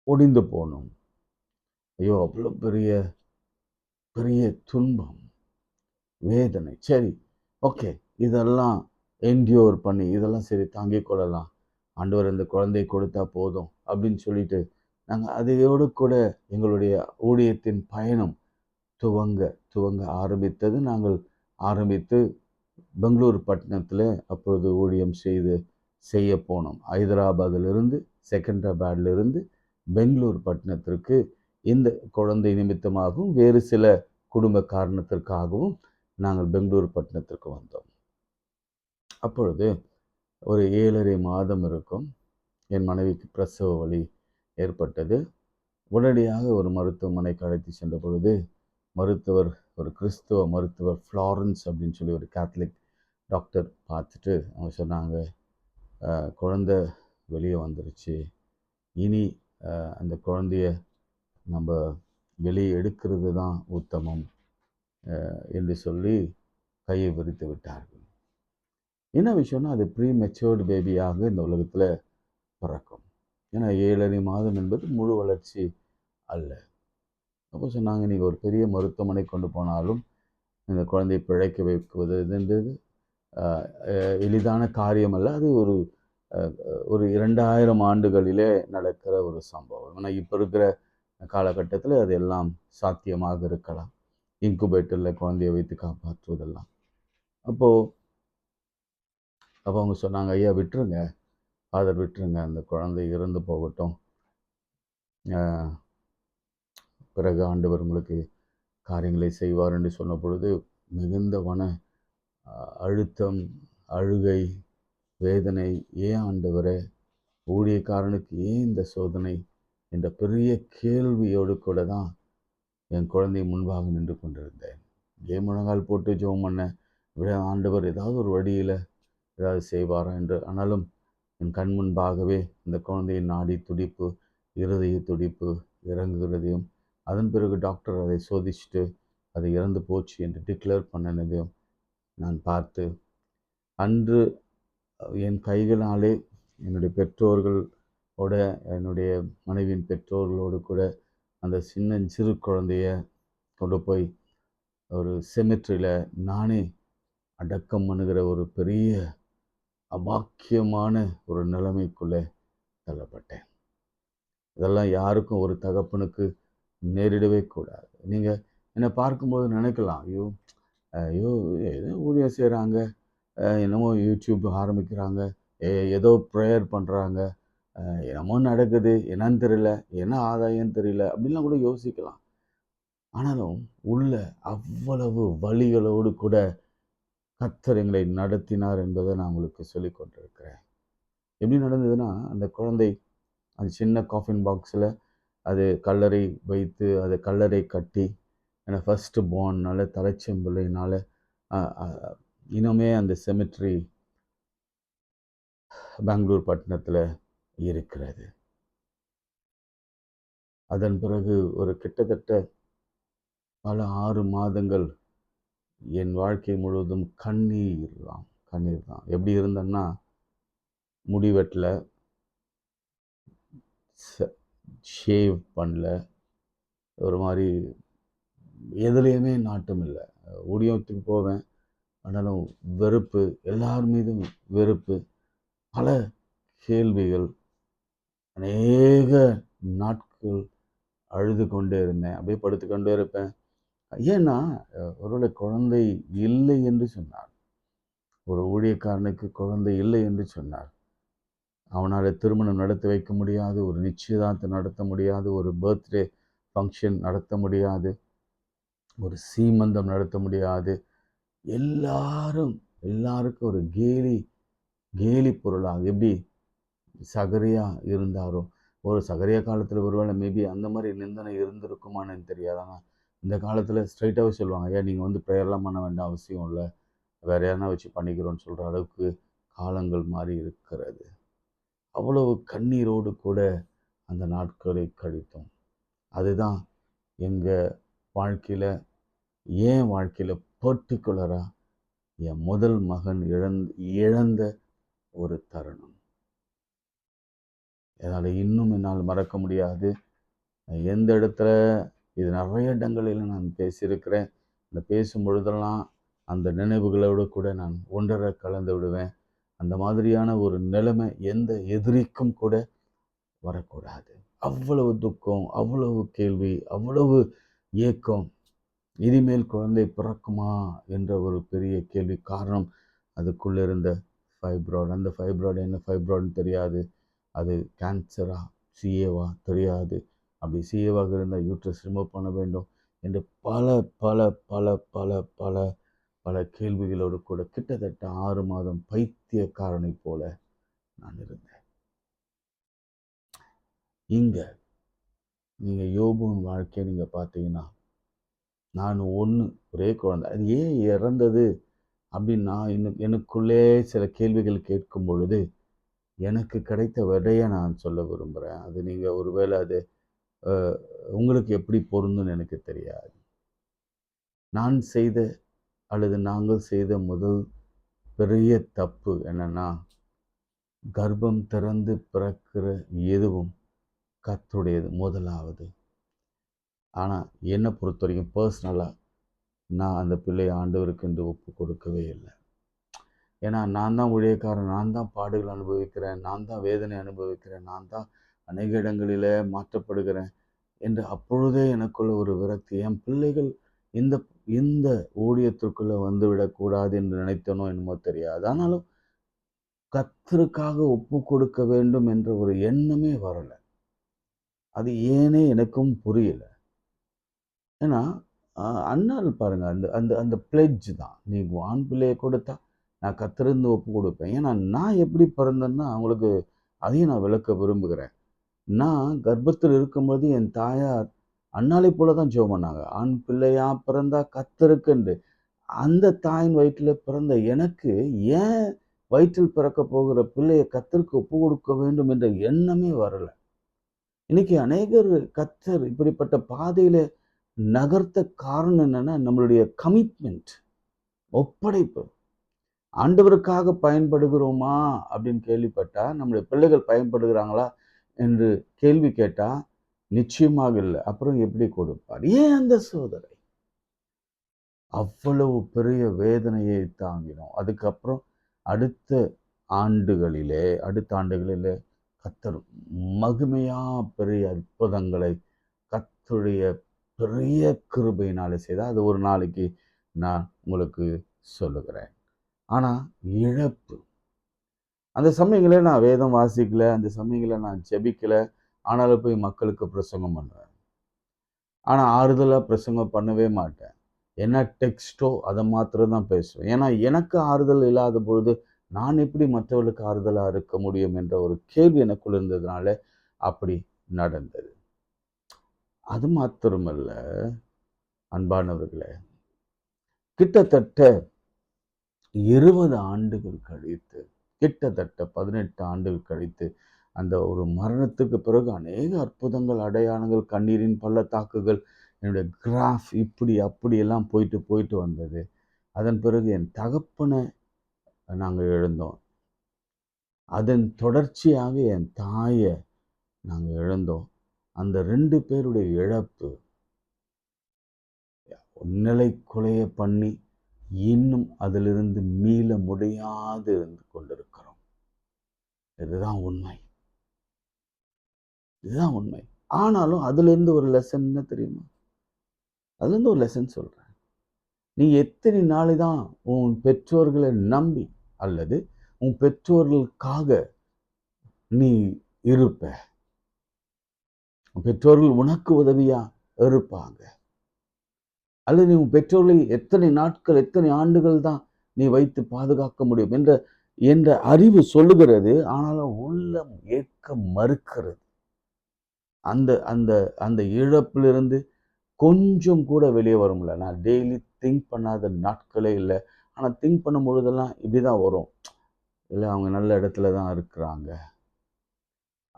ஒடிந்து போனோம். ஐயோ, அவ்வளோ பெரிய பெரிய துன்பம், வேதனை. சரி, ஓகே, இதெல்லாம் என்டியூர் பண்ணி இதெல்லாம் சரி தாங்கிக் கொள்ளலாம், ஆண்டவர் இந்த குழந்தை கொடுத்தா போதும் அப்படின்னு சொல்லிட்டு நாங்கள் அதையோடு கூட எங்களுடைய ஊழியத்தின் பயணம் துவங்க ஆரம்பித்தது. நாங்கள் ஆரம்பித்து பெங்களூர் பட்டணத்தில் அப்பொழுது ஊழியம் செய்ய போனோம். ஹைதராபாத்திலிருந்து செகண்டராபாத்திலிருந்து பெங்களூர் பட்டணத்திற்கு இந்த குழந்தை நிமித்தமாகவும் வேறு சில குடும்ப காரணத்திற்காகவும் நாங்கள் பெங்களூர் பட்டணத்திற்கு வந்தோம். அப்பொழுது ஒரு 7.5 மாதம் இருக்கும். என் மனைவிக்கு பிரசவ வலி ஏற்பட்டது. உடனடியாக ஒரு மருத்துவமனைக்கு அழைத்து சென்ற பொழுது மருத்துவர், ஒரு கிறிஸ்துவ மருத்துவர், ஃப்ளாரன்ஸ் அப்படின்னு சொல்லி ஒரு கேத்தலிக் டாக்டர் பார்த்துட்டு அவங்க சொன்னாங்க, குழந்தை வெளியே வந்துருச்சு, இனி அந்த குழந்தைய நம்ம வெளியே எடுக்கிறது தான் உத்தமம் என்று சொல்லி கையை விரித்து விட்டார்கள். என்ன விஷயம்னா, அது ப்ரீ மெச்சூர்டு பேபியாக இந்த உலகத்தில் பிறக்கும். ஏன்னா 7.5 மாதம் என்பது முழு வளர்ச்சி அல்ல. அப்போ சொன்னாங்க, நீங்கள் ஒரு பெரிய மருத்துவமனை கொண்டு போனாலும் இந்த குழந்தையை பிழைக்க வைக்குவது என்பது எளிதான காரியம் அல்ல. அது ஒரு 2000 ஆண்டுகளிலே நடக்கிற ஒரு சம்பவம். ஆனால் இப்போ இருக்கிற காலகட்டத்தில் அது எல்லாம் சாத்தியமாக இருக்கலாம், இன்குபேட்டரில் குழந்தையை வைத்து காப்பாற்றுவதெல்லாம். அப்போ அவங்க சொன்னாங்க, ஐயா விட்டுருங்க, ஃபாதர் விட்டுருங்க, அந்த குழந்தை இறந்து போகட்டும், பிறகு ஆண்டவர் உங்களுக்கு காரியங்களை செய்வார் என்று சொன்ன பொழுது மிகுந்த அழுத்தம், அழுகை, வேதனை. ஏன் ஆண்டவரே, ஊழியக்காரனுக்கு ஏன் இந்த சோதனை என்ற பெரிய கேள்வியோடு கூட தான் என் குழந்தை முன்பாக நின்று கொண்டிருந்தேன். ஏன் முழங்கால் போட்டு ஜெபம் பண்ண, ஆண்டவர் ஏதாவது ஒரு வழியில் ஏதாவது செய்வாரா என்று. ஆனாலும் என் கண் முன்பாகவே இந்த குழந்தையின் நாடி துடிப்பு, இருதய துடிப்பு இறங்குகிறதையும், அதன் பிறகு டாக்டர் அதை சோதிச்சுட்டு அது இறந்து போச்சு என்று டிக்ளேர் பண்ணினதையும் நான் பார்த்து, அன்று என் கைகளாலே என்னுடைய பெற்றோர்களோட, என்னுடைய மனைவியின் பெற்றோர்களோடு கூட அந்த சிறு குழந்தைய கொண்டு போய் ஒரு செமெட்ரியில் நானே அடக்கம் பண்ணுகிற ஒரு பெரிய அபாக்கியமான ஒரு நிலைமைக்குள்ளே தள்ளப்பட்டேன். இதெல்லாம் யாருக்கும், ஒரு தகப்பனுக்கு நேரிடவே கூடாது. நீங்கள் என்னை பார்க்கும்போது நினைக்கலாம், ஐயோ ஐயோ ஏதோ ஊழியம் செய்கிறாங்க, என்னமோ யூடியூப் ஆரம்பிக்கிறாங்க, ஏதோ ப்ரேயர் பண்ணுறாங்க, என்னமோ நடக்குது, என்னன்னு தெரியல, என்ன ஆதாயம் தெரியல அப்படின்லாம் கூட யோசிக்கலாம். ஆனாலும் உள்ள அவ்வளவு வழிகளோடு கூட கர்த்தர் எங்களை நடத்தினார் என்பதை நான் உங்களுக்கு சொல்லி கொண்டிருக்கிறேன். எப்படி நடந்ததுன்னா, அந்த குழந்தை அந்த சின்ன காஃபின் பாக்ஸில் அது கல்லறை வைத்து, அதை கல்லறை கட்டி, ஏன்னா ஃபஸ்ட்டு பார்ன்னால, தலைச்சம்பிள்ளையினால் இன்னுமே அந்த செமெட்ரி பெங்களூர் பட்டணத்தில் இருக்கிறது. அதன் பிறகு ஒரு கிட்டத்தட்ட பல 6 மாதங்கள் என் வாழ்க்கை முழுவதும் கண்ணீர் தான். எப்படி இருந்தேன்னா, முடி வெட்டல, ஷேவ் பண்ணல, ஒரு மாதிரி எதுலேயுமே நாட்டம் இல்லை. ஊழியத்துக்கு போவேன், ஆனாலும் வெறுப்பு, எல்லார் மீதும் வெறுப்பு, பல கேள்விகள், அநேக நாட்கள் அழுது கொண்டே இருந்தேன். அப்படியே படுத்து கொண்டே இருப்பேன். ஏன்னா ஒருவேளை குழந்தை இல்லை என்று சொன்னார், ஒரு ஊழியக்காரனுக்கு குழந்தை இல்லை என்று சொன்னார், அவனால் திருமணம் நடத்தி வைக்க முடியாது, ஒரு நிச்சயதார்த்தம் நடத்த முடியாது, ஒரு பர்த்டே ஃபங்க்ஷன் நடத்த முடியாது, ஒரு சீமந்தம் நடத்த முடியாது. எல்லாருக்கும் ஒரு கேலி பொருளாக, எப்படி சகரியா இருந்தாரோ, ஒரு சகரியா காலத்தில் ஒருவேளை மேபி அந்த மாதிரி நிந்தனை இருந்திருக்குமான்னு தெரியாது. ஆனால் இந்த காலத்தில் ஸ்ட்ரைட்டாகவே சொல்லுவாங்க, ஐயா நீங்கள் ப்ரேயர்லாம் பண்ண வேண்டாம் அவசியம் இல்லை, வேறு யாருனா வச்சு பண்ணிக்கிறோன்னு சொல்கிற அளவுக்கு காலங்கள் மாறி இருக்கிறது. அவ்வளவு கண்ணீரோடு கூட அந்த நாட்களை கழித்தோம். அதுதான் எங்கள் வாழ்க்கையில், ஏன் வாழ்க்கையில் பர்டிகுலராக என் முதல் மகன் இழந்த ஒரு தருணம். அதனால் இன்னும் என்னால் மறக்க முடியாது. எந்த இடத்துல இது நிறைய இடங்களில் நான் பேசியிருக்கிறேன். அந்த பேசும் பொழுதெல்லாம் அந்த நினைவுகளோடு கூட நான் ஒன்றரை கலந்து விடுவேன். அந்த மாதிரியான ஒரு நிலைமை எந்த எதிரிக்கும் கூட வரக்கூடாது. அவ்வளவு துக்கம், அவ்வளவு கேள்வி, அவ்வளவு ஏக்கம். இனிமேல் குழந்தை பிறக்குமா என்ற ஒரு பெரிய கேள்வி. காரணம், அதுக்குள்ளே இருந்த ஃபைப்ராய்டு. அந்த ஃபைப்ராய்டு என்ன ஃபைப்ராய்டுன்னு தெரியாது. அது கேன்சரா சிஏவா தெரியாது. அப்படி சிஏவாக இருந்தால் யூட்ரஸ் ரிமூவ் பண்ண வேண்டும் என்று பல பல பல பல பல பல கேள்விகளோடு கூட கிட்டத்தட்ட 6 மாதம் பைத்தியக்காரனை போல நான் இருந்தேன். இங்க நீங்க யோபுவின் வாழ்க்கையை நீங்க பார்த்தீங்கன்னா, நான் ஒரே குழந்தை. அது ஏன் இறந்தது அப்படின்னு நான் எனக்குள்ளே சில கேள்விகள் கேட்கும் பொழுது எனக்கு கிடைத்த விடையை நான் சொல்ல விரும்புகிறேன். அது நீங்கள் ஒருவேளை அது உங்களுக்கு எப்படி பொருந்துன்னு எனக்கு தெரியாது. நான் செய்த அல்லது நாங்கள் செய்த முதல் பெரிய தப்பு என்னன்னா, கர்ப்பம் திறந்து பிறக்கிற எதுவும் கர்த்தருடையது முதலாவது. ஆனால் என்னை பொறுத்த வரைக்கும் பர்சனலாக நான் அந்த பிள்ளையை ஆண்டவருக்கு என்று ஒப்பு கொடுக்கவே இல்லை. ஏன்னா நான் தான் ஊழியக்காரன், நான் தான் பாடுகள் அனுபவிக்கிறேன், நான் தான் வேதனை அனுபவிக்கிறேன், நான் தான் அநேக இடங்களில் மாற்றப்படுகிறேன் என்று அப்பொழுதே எனக்குள்ள ஒரு விரக்தி. என் பிள்ளைகள் இந்த இந்த ஊழியத்திற்குள்ளே வந்துவிடக்கூடாது என்று நினைத்தனோ என்னமோ தெரியாது. ஆனாலும் கர்த்தருக்காக ஒப்பு கொடுக்க வேண்டும் என்ற ஒரு எண்ணமே வரலை. அது ஏனே எனக்கும் புரியல. ஏன்னா அண்ணால் பாருங்க, அந்த அந்த அந்த பிளெட்ஜ் தான், நீ ஆண் பிள்ளையை கொடுத்தா நான் கர்த்தருக்கு ஒப்பு கொடுப்பேன். ஏன்னா நான் எப்படி பிறந்தேன்னா அவங்களுக்கு அதையும் நான் விளக்க விரும்புகிறேன். நான் கர்ப்பத்தில் இருக்கும்போது என் தாயார் அண்ணாலை போல தான் ஜெபம் பண்ணாங்க. ஆண் பிள்ளையா பிறந்தா கர்த்தருக்குண்டு. அந்த தாயின் வயிற்றில் பிறந்த எனக்கு ஏன் வயிற்றில் பிறக்க போகிற பிள்ளையை கர்த்தருக்கு ஒப்பு கொடுக்க வேண்டும் என்ற எண்ணமே வரல. இன்னைக்கு அநேகர் கர்த்தர் இப்படிப்பட்ட பாதையில நகர்த்த காரணம் என்னன்னா, நம்மளுடைய கமிட்மெண்ட், ஒப்படைப்பு. ஆண்டவருக்காக பயன்படுகிறோமா அப்படின்னு கேள்விப்பட்டா, நம்முடைய பிள்ளைகள் பயன்படுகிறாங்களா என்று கேள்வி கேட்டா நிச்சயமாக இல்லை. அப்புறம் எப்படி கொடுப்பார்? ஏன் அந்த சோதனை? அவ்வளவு பெரிய வேதனையை தாங்கினோம். அதுக்கப்புறம் அடுத்த ஆண்டுகளிலே கர்த்தர் மகிமையா பெரிய அற்புதங்களை கர்த்தருடைய பெரிய கிருபையினாலே செய்தால் அது ஒரு நாளைக்கு நான் உங்களுக்கு சொல்லுகிறேன். ஆனால் இழப்பு, அந்த சமயங்களில் நான் வேதம் வாசிக்கல, அந்த சமயங்களில் நான் ஜெபிக்கல. ஆனாலும் போய் மக்களுக்கு பிரசங்கம் பண்ணுவேன். ஆனால் ஆறுதலாக பிரசங்கம் பண்ணவே மாட்டேன். என்ன டெக்ஸ்டோ அதை மாத்திரம் தான் பேசுவேன். ஏன்னா எனக்கு ஆறுதல் இல்லாத பொழுது நான் எப்படி மற்றவர்களுக்கு ஆறுதலாக இருக்க முடியும் என்ற ஒரு கேள்வி எனக்குள்ள இருந்ததுனால அப்படி நடந்தது. அது மாத்திரமல்ல அன்பானவர்களே, கிட்டத்தட்ட 20 ஆண்டுகள் கழித்து, கிட்டத்தட்ட 18 ஆண்டுகள் கழித்து, அந்த ஒரு மரணத்துக்கு பிறகு அநேக அற்புதங்கள், அடையாளங்கள், கண்ணீரின் பள்ளத்தாக்குகள், என்னுடைய கிராஃப் இப்படி அப்படியெல்லாம் போயிட்டு வந்தது. அதன் பிறகு என் தகப்பனை நாங்கள் இழந்தோம். அதன் தொடர்ச்சியாக என் தாயை நாங்கள் இழந்தோம். அந்த 2 பேருடைய இழப்பு நிலை குலைய பண்ணி இன்னும் அதிலிருந்து மீள முடியாது இருந்து கொண்டிருக்கிறோம். இதுதான் உண்மை. ஆனாலும் அதிலிருந்து ஒரு லெசன் என்ன தெரியுமா? அதுலேருந்து ஒரு லெசன் சொல்றேன். நீ எத்தனை நாளை தான் உன் பெற்றோர்களை நம்பி அல்லது உன் பெற்றோர்களுக்காக நீ இருப்ப? பெற்றோர்கள் உனக்கு உதவியா இருப்பாங்க. அல்லது நீ உன் பெற்றோர்களை எத்தனை நாட்கள், எத்தனை ஆண்டுகள் தான் நீ வைத்து பாதுகாக்க முடியும் என்ற அறிவு சொல்லுகிறது. ஆனாலும் உள்ளம் ஏற்க மறுக்கிறது. அந்த அந்த அந்த இழப்பிலிருந்து கொஞ்சம் கூட வெளியே வர முடியல. நான் டெய்லி திங்க் பண்ணாத நாட்களே இல்லை. ஆனால் திங்க் பண்ணும் பொழுதெல்லாம் இப்படிதான் வரும். இல்லை, அவங்க நல்ல இடத்துல தான் இருக்கிறாங்க,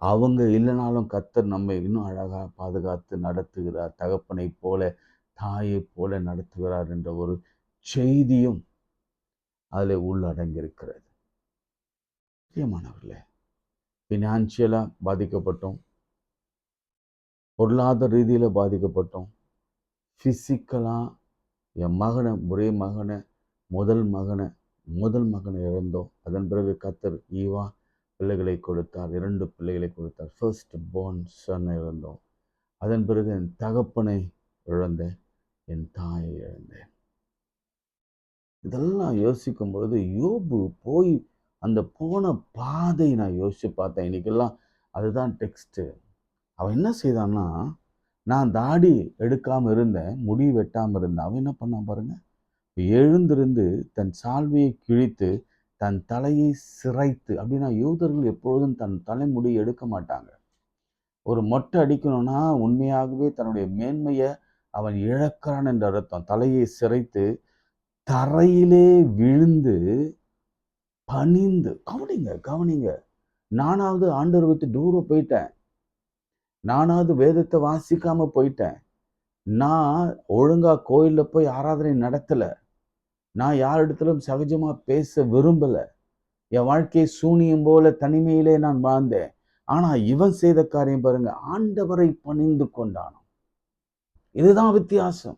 அவங்க இல்லைனாலும் கர்த்தர் நம்மை இன்னும் அழகாக பாதுகாத்து நடத்துகிறார், தகப்பனை போல தாயை போல நடத்துகிறார் என்ற ஒரு செய்தியும் அதில் உள்ளடங்கியிருக்கிறது. பிரியமானவர்களே, ஃபினான்ஷியலாக பாதிக்கப்பட்டோம், பொருளாதார ரீதியில் பாதிக்கப்பட்டோம், ஃபிசிக்கலாக என் முதல் மகனை இழந்தோம். அதன் பிறகு கர்த்தர் ஈவா பிள்ளைகளை கொடுத்தார், 2 பிள்ளைகளை கொடுத்தார். ஃபர்ஸ்ட் பார்ன் சன்னை இழந்தோம். அதன் பிறகு என் தகப்பனை இழந்தேன், என் தாயை இழந்தேன். இதெல்லாம் யோசிக்கும் பொழுது யோபு போய் அந்த போன பாதை நான் யோசிச்சு பார்த்தேன். இன்னைக்கெல்லாம் அதுதான் டெக்ஸ்ட்டு. அவன் என்ன செய்தான்னா, நான் தாடி எடுக்காமல் இருந்தேன், முடி வெட்டாமல் இருந்தேன். அவன் என்ன பண்ணான் பாருங்க, எழுந்திருந்து தன் சால்வையை கிழித்து தன் தலையை சிரைத்து. அப்படின்னா யூதர்கள் எப்பொழுதும் தன் தலைமுடி எடுக்க மாட்டாங்க. ஒரு மொட்டை அடிக்கணும்னா உண்மையாகவே தன்னுடைய மேன்மையை அவன் இழக்கிறான் என்ற அர்த்தம். தலையை சிரைத்து தரையிலே விழுந்து பணிந்து. கவனிங்க, நானாவது ஆண்டவர் விட்டு தூரம் போயிட்டேன், நானாவது வேதத்தை வாசிக்காம போயிட்டேன், நான் ஒழுங்கா கோயிலில் போய் ஆராதனை நடத்தலை, நான் யாரிடத்திலும் சகஜமா பேச விரும்பல, என் வாழ்க்கையை சூனியம் போல தனிமையிலே நான் வாழ்ந்தேன். ஆனா இவன் செய்த காரியம் பாருங்க, ஆண்டவரை பணிந்து கொண்டான். இதுதான் வித்தியாசம்.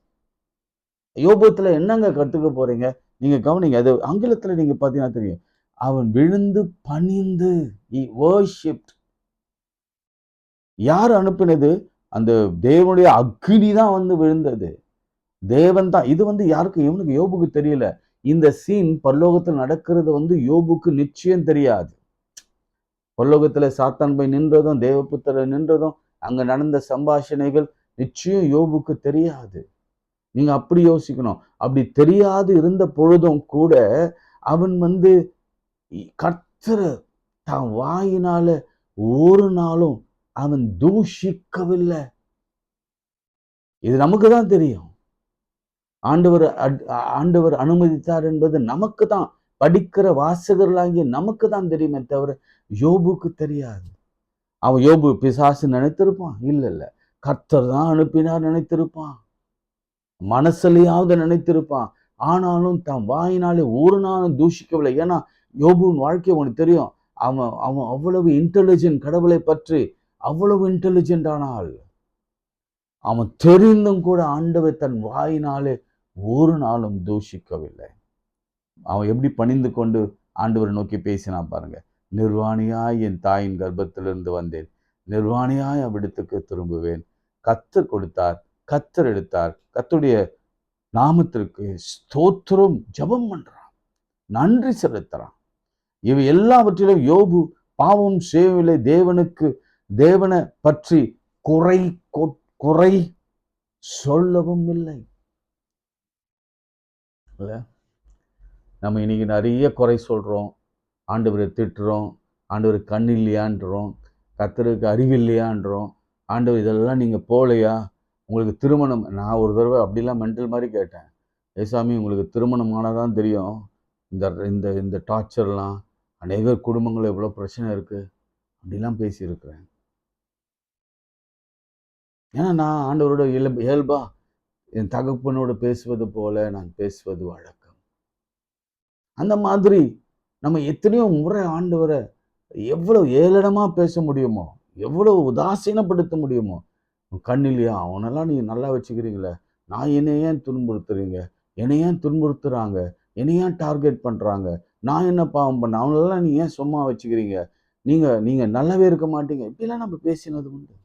யோபத்துல என்னங்க கத்துக்க போறீங்க நீங்க? கவனிங்க, அது ஆங்கிலத்துல நீங்க பாத்தீங்கன்னா தெரியும். அவன் விழுந்து பணிந்து, he worshipped. யார் அனுப்பினது? அந்த தேவனுடைய அக்னி தான் வந்து விழுந்தது, தேவன் தான். இது இவனுக்கு யோபுக்கு தெரியல. இந்த சீன் பரலோகத்தில் நடக்கிறது யோபுக்கு நிச்சயம் தெரியாது. பரலோகத்துல சாத்தான் போய் நின்றதும், தேவபுத்திரர் நின்றதும், அங்க நடந்த சம்பாஷணைகள் நிச்சயம் யோபுக்கு தெரியாது. நீங்க அப்படி யோசிக்கணும். அப்படி தெரியாது இருந்த பொழுதும் கூட அவன் கர்த்தரை தான் வாயினால ஒரு நாளும் அவன் தூஷிக்கவில்லை. இது நமக்கு தான் தெரியும். ஆண்டவர் அனுமதித்தார் என்பது நமக்கு தான், படிக்கிற வாசகர்களாகிய நமக்கு தான் தெரியுமே தவிர யோபுக்கு தெரியாது. அவன் யோபு பிசாசு நினைத்திருப்பான், இல்ல கர்த்தர் தான் அனுப்பினார் நினைத்திருப்பான், மனசுலையாவது நினைத்திருப்பான். ஆனாலும் தன் வாயினாலே ஒரு நாளும் தூஷிக்கவில்லை. ஏன்னா யோபுவின் வாழ்க்கை உனக்கு தெரியும். அவன் அவ்வளவு இன்டெலிஜென்ட், கடவுளை பற்றி அவ்வளவு இன்டெலிஜென்ட். ஆனால் அவன் தெரிந்தும் கூட ஆண்டவர் தன் வாயினாலே ஒரு நாளும் தூஷிக்கவில்லை. அவன் எப்படி பணிந்து கொண்டு ஆண்டவரை நோக்கி பேசினான் பாருங்க. நிர்வாணியாய் என் தாயின் கர்ப்பத்திலிருந்து வந்தேன், நிர்வாணியாய் அவ்விடத்துக்கு திரும்புவேன். கர்த்தர் கொடுத்தார், கர்த்தர் எடுத்தார், கர்த்தருடைய நாமத்திற்கு ஸ்தோத்திரம். ஜெபம் பண்றான், நன்றி செலுத்துறான். இவை எல்லாவற்றிலும் யோபு பாவம் செய்யவில்லை, தேவனை பற்றி குறை சொல்லவும் இல்லை. நம்ம இன்னைக்கு நிறைய குறை சொல்றோம், ஆண்டவரை திட்டுறோம், ஆண்டவர் கண் இல்லையான்றோம், கர்த்தருக்கு அறிவில்லையான்றோம். ஆண்டவர் இதெல்லாம் நீங்க போலையா, உங்களுக்கு திருமணம். நான் ஒரு தடவை அப்படிலாம் மென்டல் மாதிரி கேட்டேன், ஏசாமி உங்களுக்கு திருமணம் ஆனாதான் தெரியும் இந்த இந்த டார்ச்சர்லாம், அநேக குடும்பங்கள் எவ்வளோ பிரச்சனை இருக்கு அப்படிலாம் பேசியிருக்கிறேன். ஏன்னா நான் ஆண்டவரோட இயல்பா என் தகப்பனோடு பேசுவது போல நான் பேசுவது வழக்கம். அந்த மாதிரி நம்ம எத்தனையோ முறை ஆண்டவரை எவ்வளவு ஏளனமா பேச முடியுமோ, எவ்வளவு உதாசீனப்படுத்த முடியுமோ. கண்ணிலையா, அவனெல்லாம் நீங்க நல்லா வச்சுக்கிறீங்களே, நான் என்னை ஏன் துன்புறுத்துறீங்க, என்னை ஏன் துன்புறுத்துறாங்க, என்னை ஏன் டார்கெட் பண்றாங்க, நான் என்ன பாவம் பண்ண, அவனெல்லாம் நீ ஏன் சும்மா வச்சுக்கிறீங்க, நீங்க நல்லாவே இருக்க மாட்டீங்க, இப்படிலாம் நம்ம பேசினது உண்டு,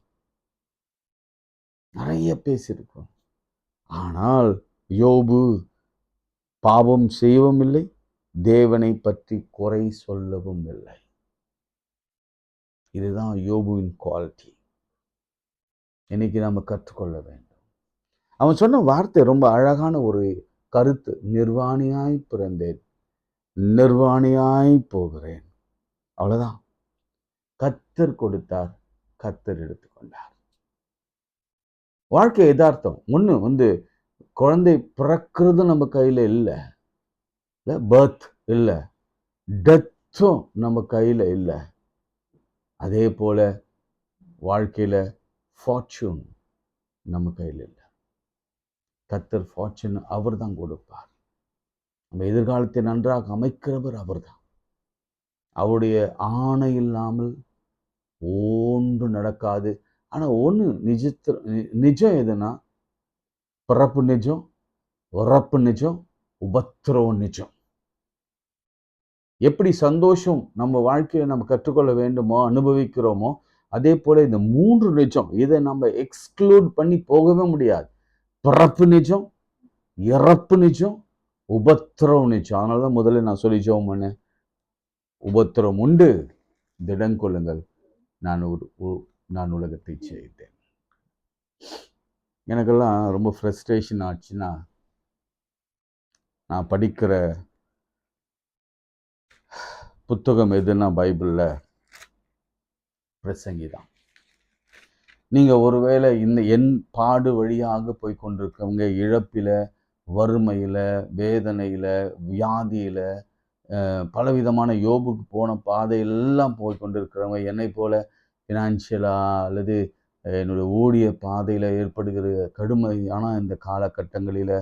நிறைய பேசியிருக்கோம். ஆனால் யோபு பாவம் செய்யவும் இல்லை, தேவனை பற்றி குறை சொல்லவும் இல்லை. இதுதான் யோபுவின் குவாலிட்டி. இன்னைக்கு நம்ம கற்றுக்கொள்ள வேண்டும். அவன் சொன்ன வார்த்தை ரொம்ப அழகான ஒரு கருத்து. நிர்வாணியாய் பிறந்தேன், நிர்வாணியாய் போகிறேன். அவ்வளவுதான். கர்த்தர் கொடுத்தார், கர்த்தர் எடுத்துக்கொண்டார். வாழ்க்கை யதார்த்தம். ஒண்ணு குழந்தை பிறக்கிறது நம்ம கையில இல்லை, பர்த் இல்லை, டெத்தும் நம்ம கையில இல்லை. அதே போல வாழ்க்கையில ஃபார்ச்சூன் நம்ம கையில் இல்லை. கர்த்தர் ஃபார்ச்சூன் அவர் தான் கொடுப்பார். நம்ம எதிர்காலத்தை நன்றாக அமைக்கிறவர் அவர்தான். அவருடைய ஆணை இல்லாமல் ஒன்று நடக்காது. ஆனா ஒண்ணு நிஜம் எதுனா, பிறப்பு நிஜம், உறப்பு நிஜம், உபத்திரவம் நிஜம். எப்படி சந்தோஷம் நம்ம வாழ்க்கையை நம்ம கற்றுக்கொள்ள வேண்டுமோ, அனுபவிக்கிறோமோ, அதே போல இந்த 3 நிஜம். இதை நம்ம எக்ஸ்க்ளூட் பண்ணி போகவே முடியாது. பிறப்பு நிஜம், இறப்பு நிஜம், உபத்திரவம் நிஜம். அதனாலதான் முதல்ல நான் சொல்லி ஜெபம் பண்ணேன். உபத்திரம் உண்டு, திடங்கொள்ளுங்கள், நான் உலகத்தை செய்தேன். எனக்கெல்லாம் ரொம்ப ஃப்ரஸ்ட்ரேஷன் ஆச்சுன்னா, நான் படிக்கிற புத்தகம் எதுன்னா பைபிளில் பிரசங்கி தான். நீங்கள் ஒருவேளை இந்த என் பாடு வழியாக போய் கொண்டிருக்கவங்க, இழப்பில், வறுமையில், வேதனையில், வியாதியில், பலவிதமான யோபுக்கு போன பாதையெல்லாம் போய் கொண்டிருக்கிறவங்க, என்னை போல ஃபினான்ஷியலாக அல்லது என்னுடைய ஊழிய பாதையில் ஏற்படுகிற கடுமையான இந்த காலகட்டங்களில்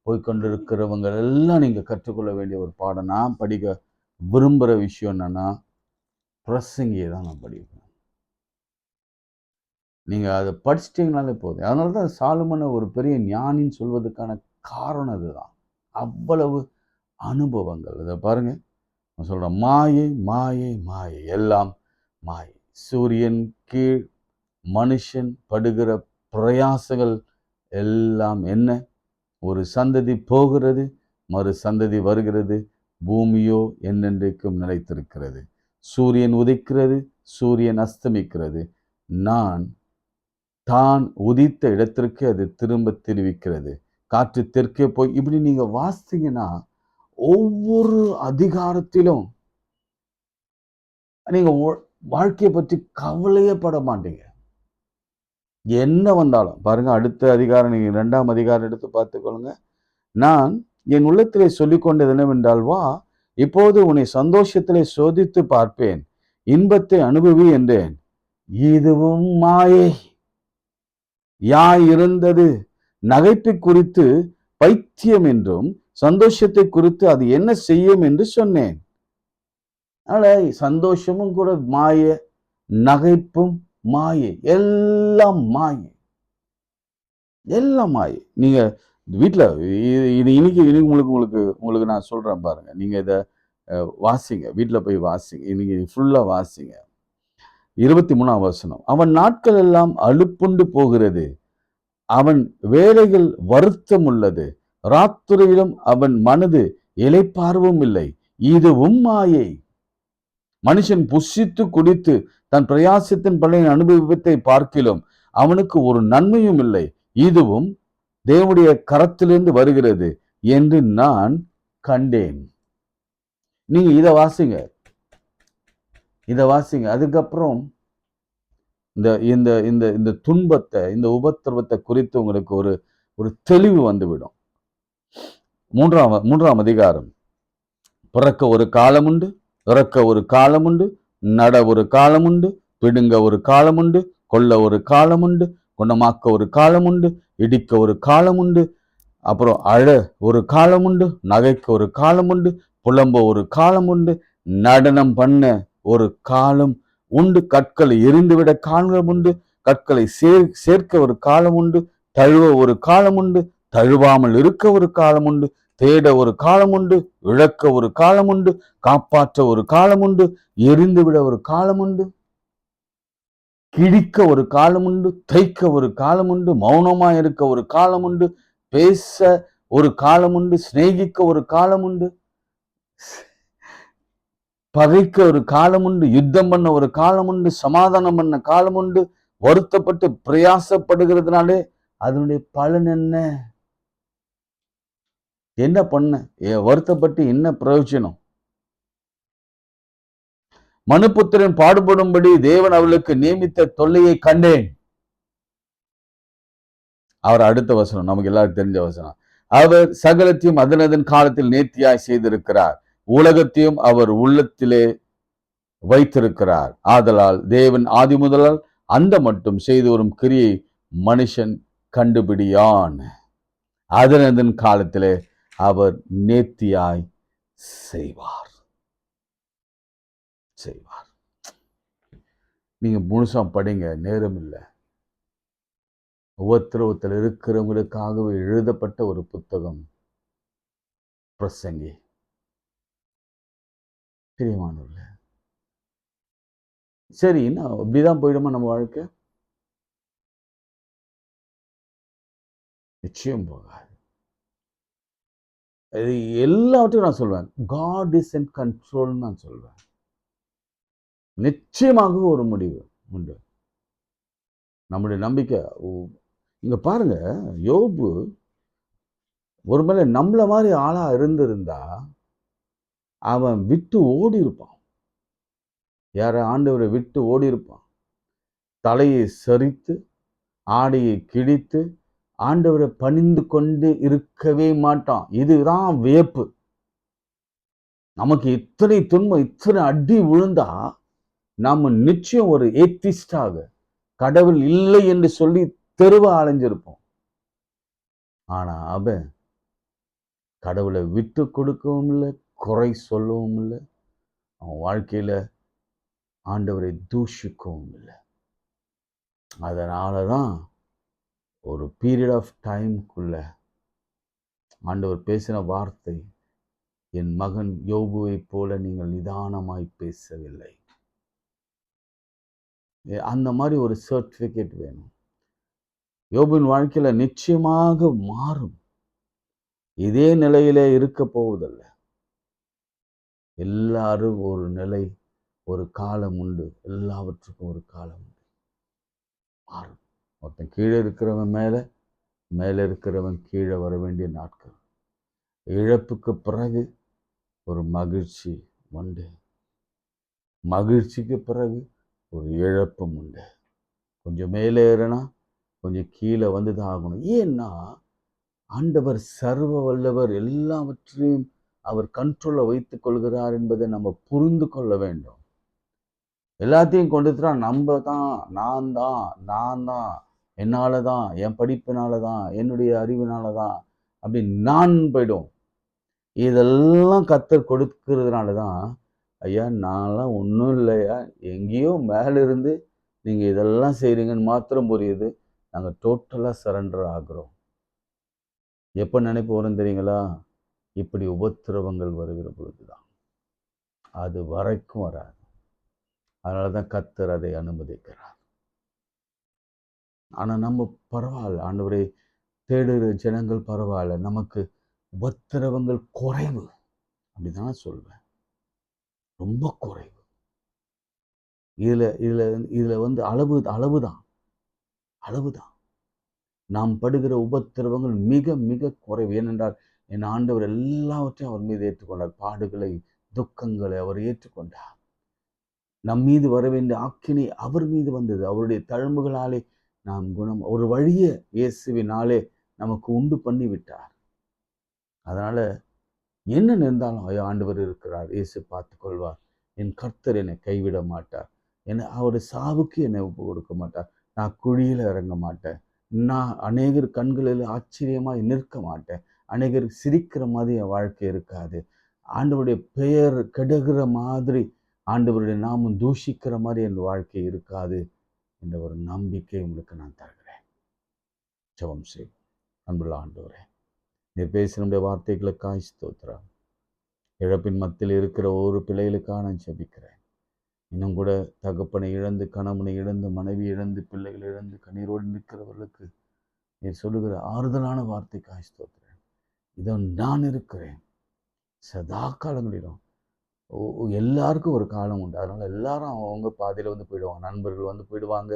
போய்கொண்டிருக்கிறவங்க எல்லாம் நீங்கள் கற்றுக்கொள்ள வேண்டிய ஒரு பாடம். நான் படிக்க விரும்புகிற விஷயம் என்னன்னா, பிரசங்கியை தான் நான் படிப்பேன். நீங்கள் அதை படிச்சிட்டிங்கனாலே போதும். அதனால தான் சாலமோனை ஒரு பெரிய ஞானின்னு சொல்வதற்கான காரணம் இதுதான். அவ்வளவு அனுபவங்கள். இதை பாருங்க, நான் சொல்கிறேன், மாயை மாயை மாயை, எல்லாம் மாயை. சூரியன் கீழ் மனுஷன் படுகிற பிரயாசங்கள் எல்லாம் என்ன? ஒரு சந்ததி போகிறது, மறு சந்ததி வருகிறது, பூமியோ என்னென்றைக்கும் நிலைத்திருக்கிறது. சூரியன் உதிக்கிறது, சூரியன் அஸ்தமிக்கிறது, தான் உதித்த இடத்திற்கு அது திரும்ப தெரிவிக்கிறது. காற்று தெற்கே போய், இப்படி நீங்க வாசித்தீங்கன்னா ஒவ்வொரு அதிகாரத்திலும் நீங்க வாழ்க்கையை பற்றி கவலையப்பட மாட்டீங்க. என்ன வந்தாலும் பாருங்க, அடுத்த அதிகாரம், நீங்க 2ஆம் அதிகாரம் எடுத்து பார்த்துக்கொள்ளுங்க. நான் என் உள்ளத்திலே சொல்லிக் கொண்டது என்னவென்றால், வா, இப்போது உன்னை சந்தோஷத்திலே சோதித்து பார்ப்பேன், இன்பத்தை அனுபவி என்றேன். இதுவும் மாயை. இருந்தது நகைப்பை குறித்து பைத்தியம் என்றும், சந்தோஷத்தை குறித்து அது என்ன செய்யும் என்று சொன்னேன். அதனால சந்தோஷமும் கூட மாயை, நகைப்பும் மாயை, எல்லாம் மாயை, எல்லாம் மாயை. நீங்க வீட்டில் இன்னைக்கு உங்களுக்கு நான் சொல்றேன் பாருங்க, நீங்க இதை வாசிங்க, வீட்டில் போய் வாசிங்க, இன்னைக்கு ஃபுல்லா வாசிங்க. 23ஆம் வசனம், அவன் நாட்கள் எல்லாம் அலுப்புண்டு போகிறது, அவன் வேலைகள் வருத்தம் உள்ளது, ராத்திரியிலும் அவன் மனது இளைப்பார்வும் இல்லை, இதுவும் மாயை. மனுஷன் புசித்து குடித்து தன் பிரயாசத்தின் பலனை அனுபவிப்பதை பார்க்கிலும் அவனுக்கு ஒரு நன்மையும் இல்லை, இதுவும் தேவனுடைய கரத்திலிருந்து வருகிறது என்று நான் கண்டேன். நீங்க இதை வாசிங்க, அதுக்கப்புறம் இந்த துன்பத்தை, இந்த உபத்திரவத்தை குறித்து உங்களுக்கு ஒரு தெளிவு வந்துவிடும். 3ஆம் அதிகாரம், பிறக்க ஒரு காலம் உண்டு, இறக்க ஒரு காலம் உண்டு, நட ஒரு காலம் உண்டு, பிடுங்க ஒரு காலம் உண்டு, கொல்ல ஒரு காலம் உண்டு, குணமாக்க ஒரு காலம் உண்டு, இடிக்க ஒரு காலம் உண்டு, அப்புறம் அழ ஒரு காலம் உண்டு, நகைக்க ஒரு காலம் உண்டு, புலம்ப ஒரு காலம் உண்டு, நடனம் பண்ண ஒரு காலம் உண்டு, கற்களை எரிந்துவிட காலம் உண்டு, கற்களை சேர்க்க ஒரு காலம் உண்டு, தழுவ ஒரு காலம் உண்டு, தழுவாமல் இருக்க ஒரு காலம் உண்டு, தேட ஒரு காலம் உண்டு, இழக்க ஒரு காலம் உண்டு, காப்பாற்ற ஒரு காலம் உண்டு, எரிந்துவிட ஒரு காலம் உண்டு, கிழிக்க ஒரு காலம் உண்டு, தைக்க ஒரு காலம் உண்டு, மௌனமா இருக்க ஒரு காலம் உண்டு, பேச ஒரு காலம் உண்டு, சிநேகிக்க ஒரு காலம் உண்டு, பகைக்க ஒரு காலம் உண்டு, யுத்தம் பண்ண ஒரு காலம் உண்டு, சமாதானம் பண்ண காலம் உண்டு. வருத்தப்பட்டு பிரயாசப்படுகிறதுனாலே அதனுடைய பலன் என்ன பண்ண வருத்தப்பட்டு என்ன பிரயோஜனம்? மனுபுத்திரன் பாடுபடும்படி தேவன் அவளுக்கு நியமித்த தொல்லையை கண்டேன். அவர் அடுத்த வசனம் நமக்கு எல்லாருக்கும் தெரிஞ்ச வசனம், அவர் சகலத்தையும் அதனதன் காலத்தில் நேர்த்தியாய் செய்திருக்கிறார், உலகத்தையும் அவர் உள்ளத்திலே வைத்திருக்கிறார். ஆதலால் தேவன் ஆதி முதலால் அந்த மட்டும் செய்து வரும் கிரியை மனுஷன் கண்டுபிடியான். அதனதன் காலத்திலே அவர் நேர்த்தியாய் செய்வார். நீங்க முழுசா படிங்க, நேரம் இல்லை. உபத்திரவத்தில் இருக்கிறவங்களுக்காகவே எழுதப்பட்ட ஒரு புத்தகம் பிரசங்கி. பிரியமானவர்களே, சரி, அப்படிதான் போயிடுமா நம்ம வாழ்க்கை? நிச்சயம் போகாது. எல்லாவற்றையும் நான் சொல்வேன், காட் இஸ் இன் கண்ட்ரோல் நான் சொல்வேன். நிச்சயமாக ஒரு முடிவு உண்டு. நம்முடைய நம்பிக்கை இங்க பாருங்க, யோபு ஒருவேளை நம்மள மாதிரி ஆளா இருந்திருந்தா அவன் விட்டு ஓடி இருப்பான். யார? ஆண்டவரை விட்டு ஓடி இருப்பான். தலையை சரித்து ஆடையை கிழித்து ஆண்டவரை பணிந்து கொண்டு இருக்கவே மாட்டான். இதுதான் வியப்பு. நமக்கு இத்தனை துன்பம், இத்தனை அடி விழுந்தா நாம நிச்சயம் ஒரு ஏத்திஸ்டாக, கடவுள் இல்லை என்று சொல்லி தெருவ அலைஞ்சிருப்போம். ஆனா அவன் கடவுளை விட்டு கொடுக்கவும் இல்லை, குறை சொல்லவும் இல்லை, அவன் வாழ்க்கையில ஆண்டவரை தூஷிக்கவும் இல்லை. அதனாலதான் ஒரு பீரியட் ஆஃப் டைம்குள்ள ஆண்டவர் பேசின வார்த்தை, என் மகன் யோபுவை போல நீங்கள் நிதானமாய் பேசவில்லை. அந்த மாதிரி ஒரு சர்டிபிகேட் வேணும். யோபுவின் வாழ்க்கையில நிச்சயமாக மாறும். இதே நிலையிலே இருக்க போவதில்ல. எல்லாரும் ஒரு நிலை, ஒரு காலம் உண்டு. எல்லாவற்றுக்கும் ஒரு காலம் உண்டு. மாறும். ஒருத்தன் கீழே இருக்கிறவன் மேலே இருக்கிறவன் கீழே வர வேண்டிய நாட்கள். இழப்புக்கு பிறகு ஒரு மகிழ்ச்சி உண்டு. மகிழ்ச்சிக்கு பிறகு ஒரு இழப்பும் உண்டு. கொஞ்சம் மேலே ஏறினா கொஞ்சம் கீழே வந்துதான் ஆகணும். ஏன்னா ஆண்டவர் சர்வ வல்லவர், எல்லாவற்றையும் அவர் கண்ட்ரோல்ல வைத்துக் கொள்கிறார் என்பதை நம்ம புரிந்து கொள்ள வேண்டும். எல்லாத்தையும் கொண்டுட்டா நம்ம தான், நான் தான், என்னால தான், என் படிப்பினால தான், என்னுடைய அறிவினால தான் அப்படி நான் போயிடும். இதெல்லாம் கர்த்தர் கொடுக்கிறதுனால தான், ஐயா நான்லாம் ஒன்றும் இல்லையா, எங்கேயோ மேலிருந்து நீங்கள் இதெல்லாம் செய்கிறீங்கன்னு மாத்திரம் புரியுது. நாங்கள் டோட்டலாக சரண்டர் ஆகிறோம். எப்போ நினைப்பு வரும் தெரியுங்களா? இப்படி உபத்திரவங்கள் வருகிற பொழுது தான். அது வரைக்கும் வராது. அதனால தான் கர்த்தர் அதை அனுமதிக்கிறார். ஆனால் நம்ம பரவாயில்ல, ஆண்டவரை தேடுகிற ஜனங்கள் பரவாயில்ல, நமக்கு உபத்திரவங்கள் குறைவு அப்படிதான் சொல்வேன். ரொம்ப குறைவு. இதுல வந்து அளவுதான். நாம் படுகிற உபத்திரவங்கள் மிக மிக குறைவு. ஏனென்றால் என் ஆண்டவர் எல்லாவற்றையும் அவர் மீது ஏற்றுக்கொண்டார். பாடுகளை, துக்கங்களை அவர் ஏற்றுக்கொண்டார். நம் மீது வர வேண்டிய ஆக்கினை அவர் மீது வந்தது. அவருடைய தழும்புகளாலே நாம் குணம், ஒரு வழியை இயேசுவினாலே நமக்கு உண்டு பண்ணி விட்டார். அதனால என்ன நேர்ந்தாலும் ஐயோ ஆண்டவர் இருக்கிறார், இயேசு பார்த்து கொள்வார், என் கர்த்தர் என்னை கைவிட மாட்டார், என்னை அவருடைய சாவுக்கு என்னை ஒப்பு கொடுக்க மாட்டார், நான் குழியில் இறங்க மாட்டேன், நான் அநேகர் கண்களில் ஆச்சரியமாய் நிற்க மாட்டேன், அநேகர் சிரிக்கிற மாதிரி என் வாழ்க்கை இருக்காது, ஆண்டவருடைய பெயர் கெடுகிற மாதிரி, ஆண்டவருடைய நாமம் தூஷிக்கிற மாதிரி என் வாழ்க்கை இருக்காது என்ற ஒரு நம்பிக்கை உங்களுக்கு நான் தருகிறேன். ஜெபம் செய். அன்புள்ள ஆண்டவரே, நீர் பேசினுடைய வார்த்தைகளுக்காய் ஸ்தோத்திரம். இழப்பின் மத்தியில் இருக்கிற ஒவ்வொரு பிள்ளைகளுக்காக நான் ஜெபிக்கிறேன். இன்னும் கூட தகப்பனை இழந்து, கணவனை இழந்து, மனைவி இழந்து, பிள்ளைகள் இழந்து கண்ணீரோடு நிற்கிறவர்களுக்கு நீர் சொல்லுகிற ஆறுதலான வார்த்தைக்காய் ஸ்தோத்திரம். இதோ நான் இருக்கிறேன் சதா காலங்களிலும். எல்லாருக்கும் ஒரு காலம் உண்டு. அதனால எல்லாரும் அவங்க பாதையில வந்து போயிடுவாங்க. நண்பர்கள் வந்து போயிடுவாங்க,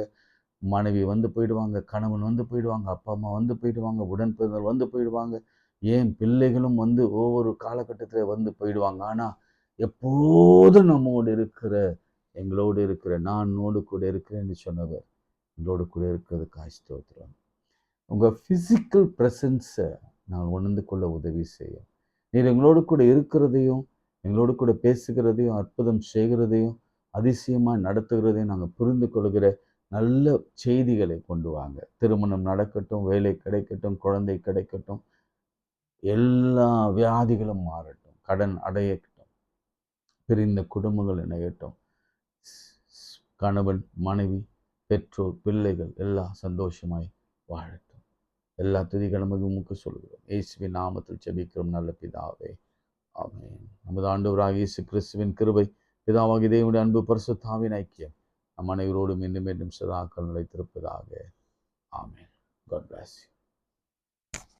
மனைவி வந்து போயிடுவாங்க, கணவன் வந்து போயிடுவாங்க, அப்பா அம்மா வந்து போயிடுவாங்க, உடன் பிறந்தவர் வந்து போயிடுவாங்க, ஏன் பிள்ளைகளும் வந்து ஒவ்வொரு காலகட்டத்தில் வந்து போயிடுவாங்க. ஆனால் எப்போதும் நம்மோடு இருக்கிற, எங்களோடு இருக்கிற, நானோடு கூட இருக்கிறேன்னு சொன்னவர் எங்களோடு கூட இருக்கிறதுக்காக ஸ்தோத்திரம். உங்கள் ஃபிசிக்கல் ப்ரெசன்ஸை நான் உணர்ந்து கொள்ள உதவி செய்யும். நீர் எங்களோடு கூட இருக்கிறதையும், எங்களோடு கூட பேசுகிறதையும், அற்புதம் செய்கிறதையும், அதிசயமாக நடத்துகிறதையும் நாங்கள் புரிந்து கொள்கிற நல்ல செய்திகளை கொண்டு வாங்க. திருமணம் நடக்கட்டும், வேலை கிடைக்கட்டும், குழந்தை கிடைக்கட்டும், எல்லா வியாதிகளும் மாறட்டும், கடன் அடையட்டும், பிரிந்த குடும்பங்கள் இணையட்டும், கணவன் மனைவி பெற்றோர் பிள்ளைகள் எல்லாம் சந்தோஷமாய் வாழட்டும். எல்லா துதிகளும் உமக்கு சொல்கிறோம். இயேசுவின் நாமத்தில் ஜெபிக்கிறோம் நல்ல பிதாவே, ஆமென். நமது ஆண்டவராகிய இயேசு கிறிஸ்துவின் கிருபை, பிதாவாகிய தேவனுடைய அன்பு, பரிசுத்த ஆவியின் ஐக்கியம் நம் அனைவரோடும் இன்னும் மீண்டும் சதாக்கள் நிலைத்திருப்பதாக. ஆமென். God bless you.